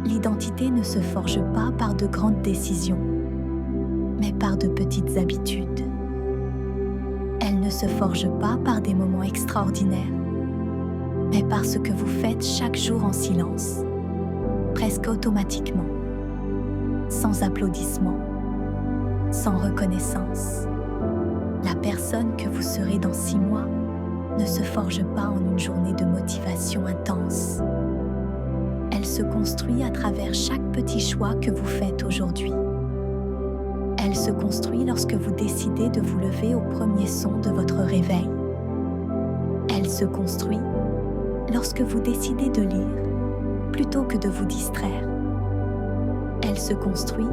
L'identité ne se forge pas par de grandes décisions, mais par de petites habitudes. Elle ne se forge pas par des moments extraordinaires, mais par ce que vous faites chaque jour en silence, presque automatiquement. sans applaudissements, sans reconnaissance. La personne que vous serez dans 6 mois ne se forge pas en une journée de motivation intense. Elle se construit à travers chaque petit choix que vous faites aujourd'hui. Elle se construit lorsque vous décidez de vous lever au premier son de votre réveil. Elle se construit lorsque vous décidez de lire plutôt que de vous distraire. Elle se construit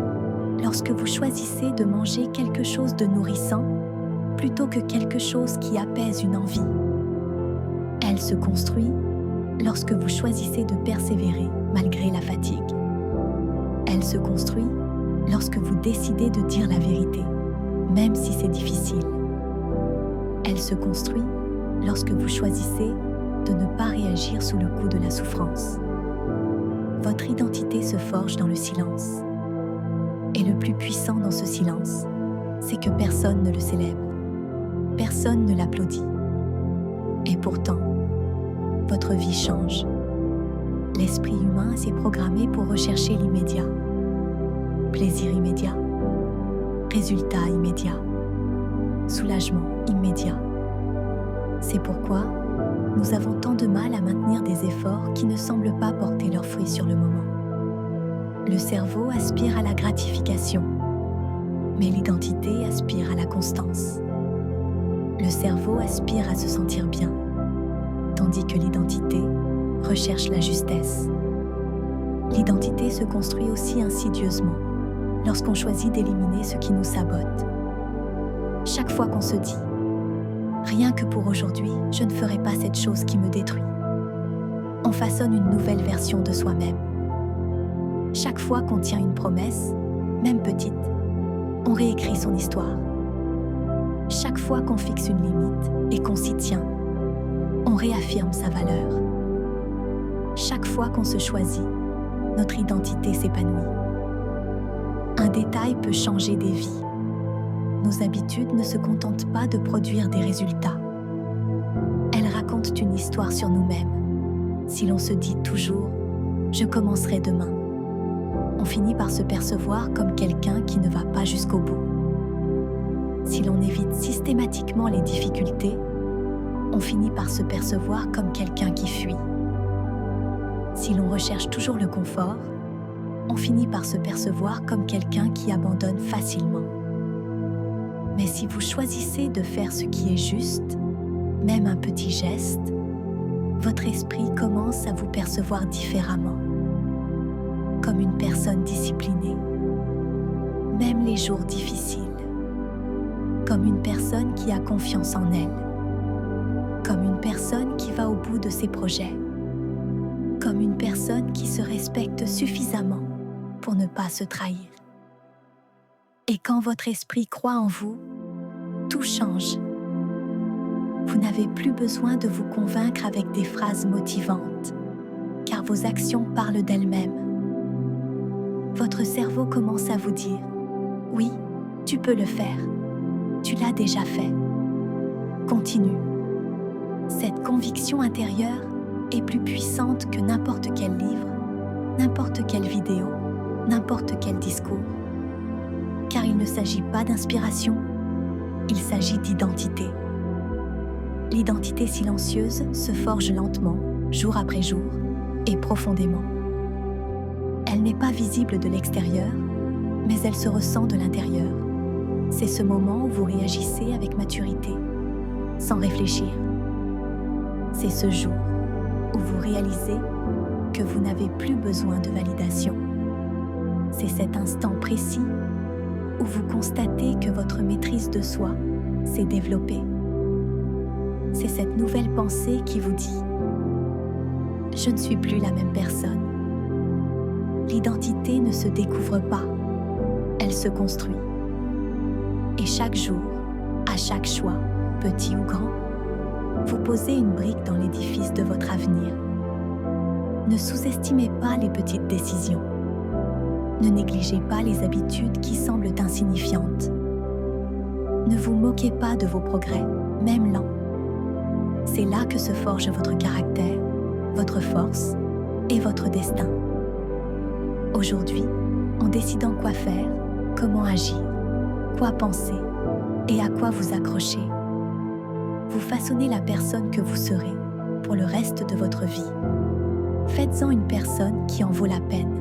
lorsque vous choisissez de manger quelque chose de nourrissant plutôt que quelque chose qui apaise une envie. Elle se construit lorsque vous choisissez de persévérer malgré la fatigue. Elle se construit lorsque vous décidez de dire la vérité, même si c'est difficile. Elle se construit lorsque vous choisissez de ne pas réagir sous le coup de la souffrance. Votre identité se forge dans le silence. Et le plus puissant dans ce silence, c'est que personne ne le célèbre. Personne ne l'applaudit. Et pourtant, votre vie change. L'esprit humain s'est programmé pour rechercher l'immédiat. Plaisir immédiat, résultat immédiat, soulagement immédiat. C'est pourquoi nous avons tant de mal à maintenir des efforts qui ne semblent pas porter leurs fruits sur le moment. Le cerveau aspire à la gratification, mais l'identité aspire à la constance. Le cerveau aspire à se sentir bien, tandis que l'identité recherche la justesse. L'identité se construit aussi insidieusement lorsqu'on choisit d'éliminer ce qui nous sabote. Chaque fois qu'on se dit « Rien que pour aujourd'hui, je ne ferai pas cette chose qui me détruit », on façonne une nouvelle version de soi-même. Chaque fois qu'on tient une promesse, même petite, on réécrit son histoire. Chaque fois qu'on fixe une limite et qu'on s'y tient, on réaffirme sa valeur. Chaque fois qu'on se choisit, notre identité s'épanouit. Un détail peut changer des vies. Nos habitudes ne se contentent pas de produire des résultats. Elles racontent une histoire sur nous-mêmes. Si l'on se dit toujours « je commencerai demain », on finit par se percevoir comme quelqu'un qui ne va pas jusqu'au bout. Si l'on évite systématiquement les difficultés, on finit par se percevoir comme quelqu'un qui fuit. Si l'on recherche toujours le confort, on finit par se percevoir comme quelqu'un qui abandonne facilement. Mais si vous choisissez de faire ce qui est juste, même un petit geste, votre esprit commence à vous percevoir différemment, comme une personne disciplinée, même les jours difficiles, comme une personne qui a confiance en elle, comme une personne qui va au bout de ses projets, comme une personne qui se respecte suffisamment pour ne pas se trahir. Et quand votre esprit croit en vous, tout change. Vous n'avez plus besoin de vous convaincre avec des phrases motivantes, car vos actions parlent d'elles-mêmes. Votre cerveau commence à vous dire « Oui, tu peux le faire. Tu l'as déjà fait. Continue. » Cette conviction intérieure est plus puissante que n'importe quel livre, n'importe quelle vidéo, n'importe quel discours. Car il ne s'agit pas d'inspiration, il s'agit d'identité. L'identité silencieuse se forge lentement, jour après jour, et profondément. Elle n'est pas visible de l'extérieur, mais elle se ressent de l'intérieur. C'est ce moment où vous réagissez avec maturité, sans réfléchir. C'est ce jour où vous réalisez que vous n'avez plus besoin de validation. C'est cet instant précis où vous constatez que votre maîtrise de soi s'est développée. C'est cette nouvelle pensée qui vous dit « Je ne suis plus la même personne ». L'identité ne se découvre pas, elle se construit. Et chaque jour, à chaque choix, petit ou grand, vous posez une brique dans l'édifice de votre avenir. Ne sous-estimez pas les petites décisions. Ne négligez pas les habitudes qui semblent insignifiantes. Ne vous moquez pas de vos progrès, même lents. C'est là que se forge votre caractère, votre force et votre destin. Aujourd'hui, en décidant quoi faire, comment agir, quoi penser et à quoi vous accrocher. Vous façonnez la personne que vous serez pour le reste de votre vie. Faites-en une personne qui en vaut la peine.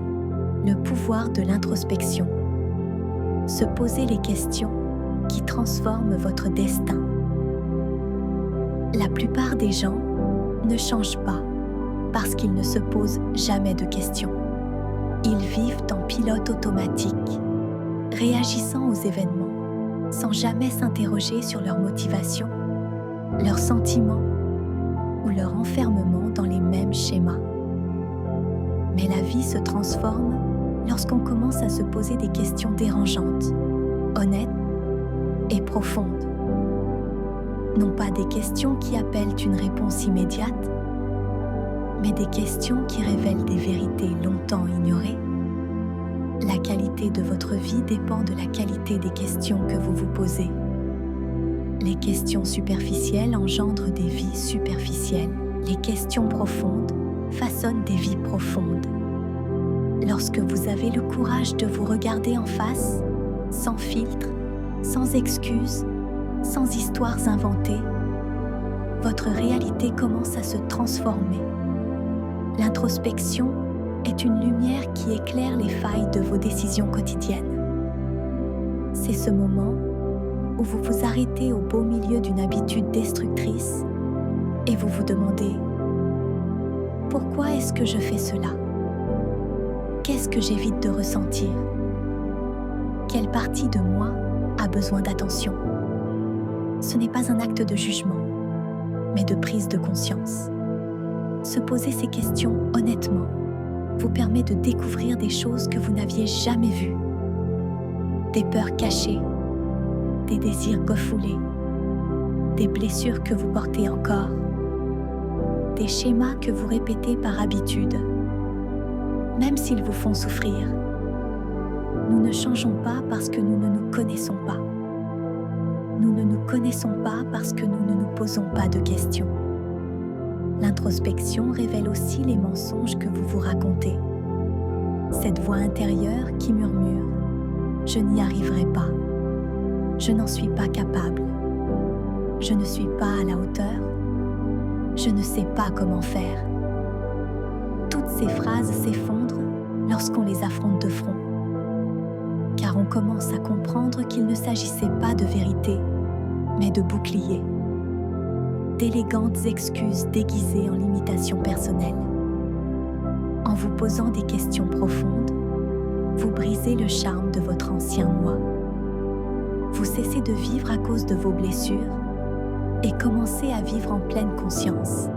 Le pouvoir de l'introspection. Se poser les questions qui transforment votre destin. La plupart des gens ne changent pas parce qu'ils ne se posent jamais de questions. Ils vivent en pilote automatique, réagissant aux événements sans jamais s'interroger sur leur motivation, leurs sentiments ou leur enfermement dans les mêmes schémas. Mais la vie se transforme lorsqu'on commence à se poser des questions dérangeantes, honnêtes et profondes. Non pas des questions qui appellent une réponse immédiate, mais des questions qui révèlent des vérités longtemps ignorées. La qualité de votre vie dépend de la qualité des questions que vous vous posez. Les questions superficielles engendrent des vies superficielles. Les questions profondes façonnent des vies profondes. Lorsque vous avez le courage de vous regarder en face, sans filtre, sans excuses, sans histoires inventées, votre réalité commence à se transformer. L'introspection est une lumière qui éclaire les failles de vos décisions quotidiennes. C'est ce moment où vous vous arrêtez au beau milieu d'une habitude destructrice et vous vous demandez « Pourquoi est-ce que je fais cela ? Qu'est-ce que j'évite de ressentir ? Quelle partie de moi a besoin d'attention ?» Ce n'est pas un acte de jugement, mais de prise de conscience. Se poser ces questions honnêtement vous permet de découvrir des choses que vous n'aviez jamais vues. Des peurs cachées, des désirs refoulés, des blessures que vous portez encore, des schémas que vous répétez par habitude, même s'ils vous font souffrir. Nous ne changeons pas parce que nous ne nous connaissons pas. Nous ne nous connaissons pas parce que nous ne nous posons pas de questions. L'introspection révèle aussi les mensonges que vous vous racontez. Cette voix intérieure qui murmure « Je n'y arriverai pas. Je n'en suis pas capable. Je ne suis pas à la hauteur. Je ne sais pas comment faire. » Toutes ces phrases s'effondrent lorsqu'on les affronte de front. Car on commence à comprendre qu'il ne s'agissait pas de vérité, mais de boucliers. D'élégantes excuses déguisées en limitations personnelles. En vous posant des questions profondes, vous brisez le charme de votre ancien moi. Vous cessez de vivre à cause de vos blessures et commencez à vivre en pleine conscience.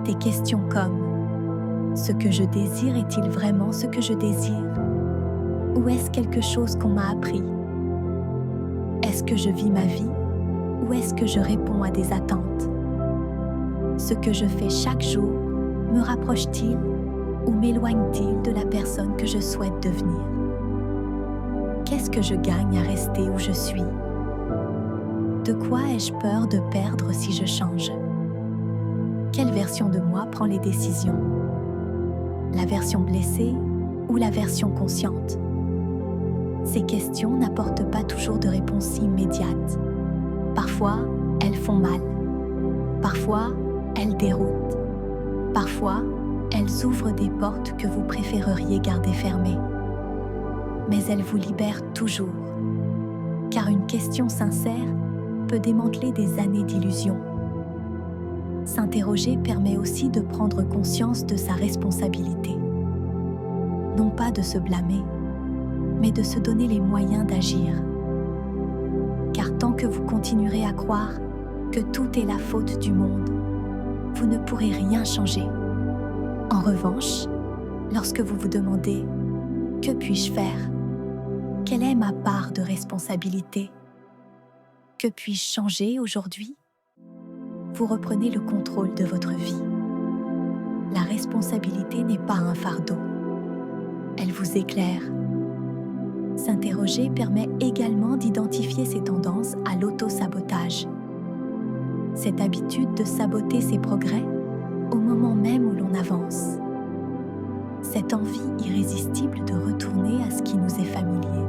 Des questions comme « Ce que je désire est-il vraiment ce que je désire ? Ou est-ce quelque chose qu'on m'a appris ? Est-ce que je vis ma vie ? Ou est-ce que je réponds à des attentes ? Ce que je fais chaque jour me rapproche-t-il ou m'éloigne-t-il de la personne que je souhaite devenir ? Qu'est-ce que je gagne à rester où je suis ? De quoi ai-je peur de perdre si je change ? Quelle version de moi prend les décisions ? La version blessée ou la version consciente ? Ces questions n'apportent pas toujours de réponse immédiate. Parfois, elles font mal. Parfois, elles déroutent. Parfois, elles ouvrent des portes que vous préféreriez garder fermées. Mais elles vous libèrent toujours. Car une question sincère peut démanteler des années d'illusions. S'interroger permet aussi de prendre conscience de sa responsabilité. Non pas de se blâmer, mais de se donner les moyens d'agir. Car tant que vous continuerez à croire que tout est la faute du monde, vous ne pourrez rien changer. En revanche, lorsque vous vous demandez « Que puis-je faire ? Quelle est ma part de responsabilité ? Que puis-je changer aujourd'hui ?» Vous reprenez le contrôle de votre vie. La responsabilité n'est pas un fardeau. Elle vous éclaire. S'interroger permet également d'identifier ses tendances à l'auto-sabotage. Cette habitude de saboter ses progrès au moment même où l'on avance. Cette envie irrésistible de retourner à ce qui nous est familier,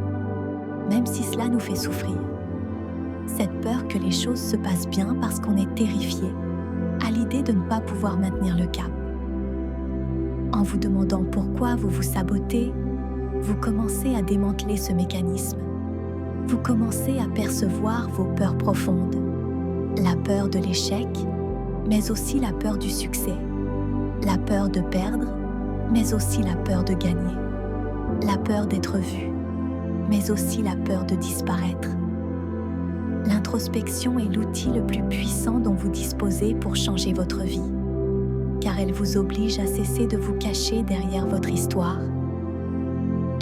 même si cela nous fait souffrir. Cette peur que les choses se passent bien parce qu'on est terrifié à l'idée de ne pas pouvoir maintenir le cap. En vous demandant pourquoi vous vous sabotez, vous commencez à démanteler ce mécanisme. Vous commencez à percevoir vos peurs profondes. La peur de l'échec, mais aussi la peur du succès. La peur de perdre, mais aussi la peur de gagner. La peur d'être vu, mais aussi la peur de disparaître. L'introspection est l'outil le plus puissant dont vous disposez pour changer votre vie, car elle vous oblige à cesser de vous cacher derrière votre histoire.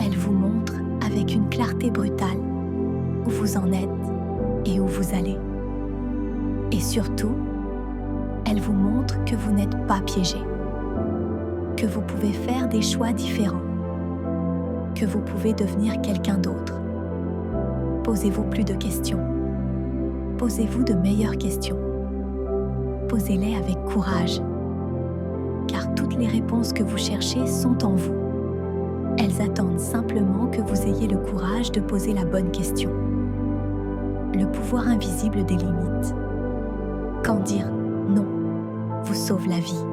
Elle vous montre avec une clarté brutale où vous en êtes et où vous allez. Et surtout, elle vous montre que vous n'êtes pas piégé, que vous pouvez faire des choix différents, que vous pouvez devenir quelqu'un d'autre. Posez-vous plus de questions. Posez-vous de meilleures questions. Posez-les avec courage, car toutes les réponses que vous cherchez sont en vous. Elles attendent simplement que vous ayez le courage de poser la bonne question. Le pouvoir invisible des limites. Quand dire non vous sauve la vie.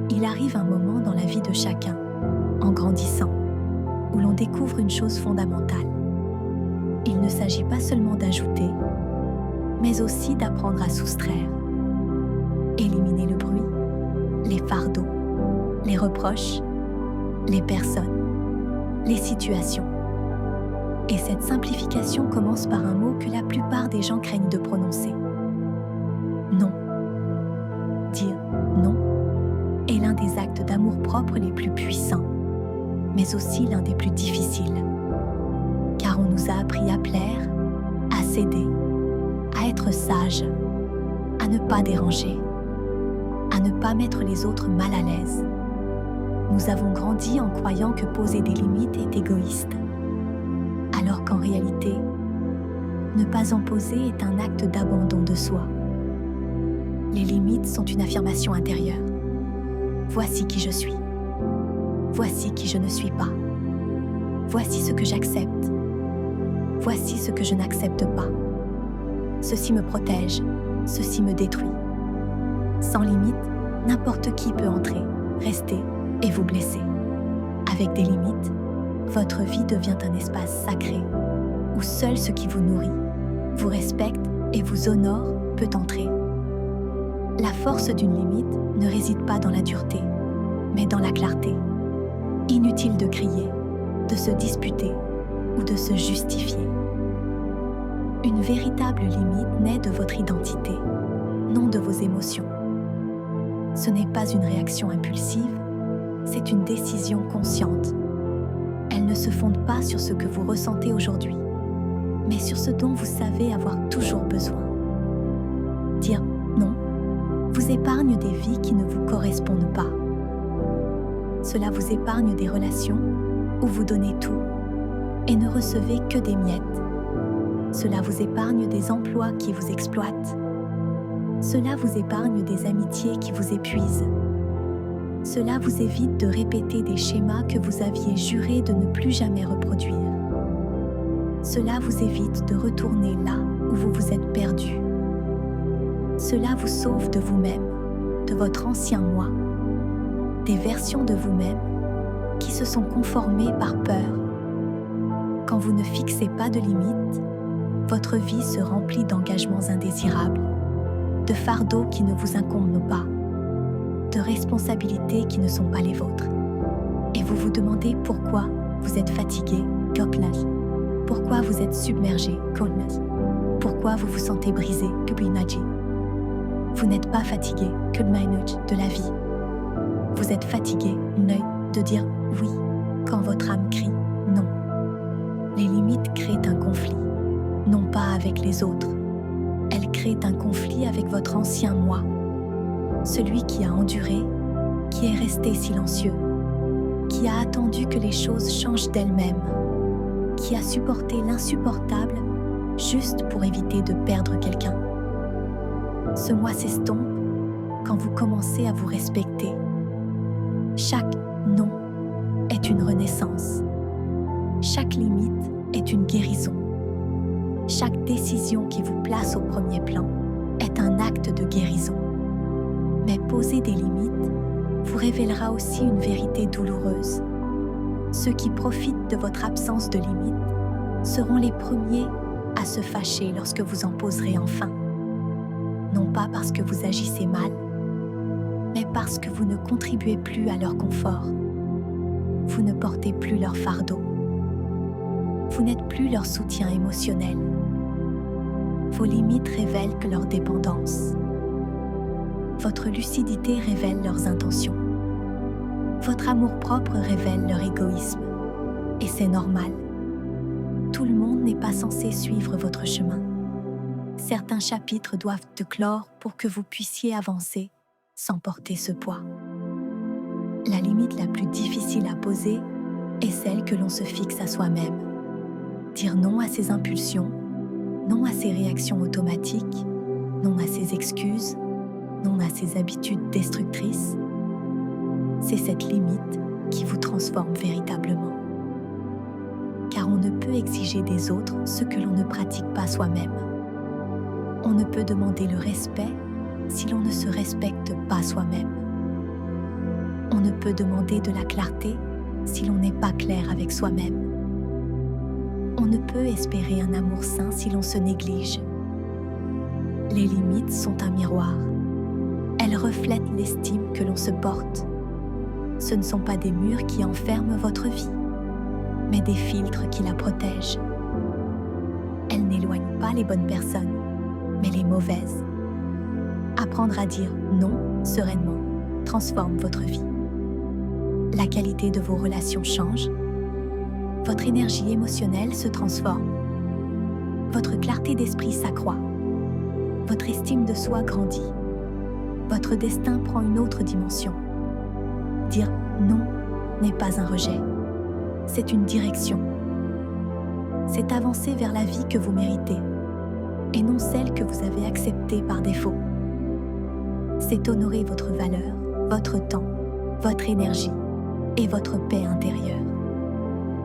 Il arrive un moment dans la vie de chacun, en grandissant, où l'on découvre une chose fondamentale. Il ne s'agit pas seulement d'ajouter, mais aussi d'apprendre à soustraire. Éliminer le bruit, les fardeaux, les reproches, les personnes, les situations. Et cette simplification commence par un mot que la plupart des gens craignent de prononcer. Non. Dire non est l'un des actes d'amour-propre les plus puissants, mais aussi l'un des plus difficiles. Car on nous a appris à plaire, à céder, à être sage, à ne pas déranger, à ne pas mettre les autres mal à l'aise. Nous avons grandi en croyant que poser des limites est égoïste, alors qu'en réalité, ne pas en poser est un acte d'abandon de soi. Les limites sont une affirmation intérieure. Voici qui je suis. Voici qui je ne suis pas. Voici ce que j'accepte. Voici ce que je n'accepte pas. Ceci me protège, ceci me détruit. Sans limite, n'importe qui peut entrer, rester et vous blesser. Avec des limites, votre vie devient un espace sacré, où seul ce qui vous nourrit, vous respecte et vous honore peut entrer. La force d'une limite ne réside pas dans la dureté, mais dans la clarté. Inutile de crier, de se disputer ou de se justifier. Une véritable limite naît de votre identité, non de vos émotions. Ce n'est pas une réaction impulsive, c'est une décision consciente. Elle ne se fonde pas sur ce que vous ressentez aujourd'hui, mais sur ce dont vous savez avoir toujours besoin. Dire non vous épargne des vies qui ne vous correspondent pas. Cela vous épargne des relations où vous donnez tout et ne recevez que des miettes. Cela vous épargne des emplois qui vous exploitent. Cela vous épargne des amitiés qui vous épuisent. Cela vous évite de répéter des schémas que vous aviez juré de ne plus jamais reproduire. Cela vous évite de retourner là où vous vous êtes perdu. Cela vous sauve de vous-même, de votre ancien moi, des versions de vous-même qui se sont conformées par peur. Quand vous ne fixez pas de limites, votre vie se remplit d'engagements indésirables, de fardeaux qui ne vous incombent pas, de responsabilités qui ne sont pas les vôtres. Et vous vous demandez pourquoi vous êtes fatigué, pourquoi vous êtes submergé, pourquoi vous vous sentez brisé, Vous n'êtes pas fatigué de la vie. Vous êtes fatigué de dire oui quand votre âme crie non. Les limites créent un conflit, non pas avec les autres. Elles créent un conflit avec votre ancien moi, celui qui a enduré, qui est resté silencieux, qui a attendu que les choses changent d'elles-mêmes, qui a supporté l'insupportable juste pour éviter de perdre quelqu'un. Ce moi s'estompe quand vous commencez à vous respecter. Chaque non est une renaissance. Chaque limite est une guérison. Chaque décision qui vous place au premier plan est un acte de guérison. Mais poser des limites vous révélera aussi une vérité douloureuse. Ceux qui profitent de votre absence de limites seront les premiers à se fâcher lorsque vous en poserez enfin. Non pas parce que vous agissez mal, mais parce que vous ne contribuez plus à leur confort. Vous ne portez plus leur fardeau. Vous n'êtes plus leur soutien émotionnel. Vos limites révèlent que leur dépendance. Votre lucidité révèle leurs intentions. Votre amour-propre révèle leur égoïsme. Et c'est normal. Tout le monde n'est pas censé suivre votre chemin. Certains chapitres doivent se clore pour que vous puissiez avancer sans porter ce poids. La limite la plus difficile à poser est celle que l'on se fixe à soi-même. Dire non à ses impulsions, non à ses réactions automatiques, non à ses excuses, non à ses habitudes destructrices. C'est cette limite qui vous transforme véritablement. Car on ne peut exiger des autres ce que l'on ne pratique pas soi-même. On ne peut demander le respect si l'on ne se respecte pas soi-même. On ne peut demander de la clarté si l'on n'est pas clair avec soi-même. On ne peut espérer un amour sain si l'on se néglige. Les limites sont un miroir. Elles reflètent l'estime que l'on se porte. Ce ne sont pas des murs qui enferment votre vie, mais des filtres qui la protègent. Elles n'éloignent pas les bonnes personnes, mais les mauvaises. Apprendre à dire non sereinement transforme votre vie. La qualité de vos relations change. Votre énergie émotionnelle se transforme. Votre clarté d'esprit s'accroît. Votre estime de soi grandit. Votre destin prend une autre dimension. Dire non n'est pas un rejet. C'est une direction. C'est avancer vers la vie que vous méritez et non celle que vous avez acceptée par défaut. C'est honorer votre valeur, votre temps, votre énergie et votre paix intérieure.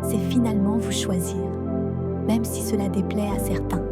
C'est finalement vous choisir, même si cela déplaît à certains.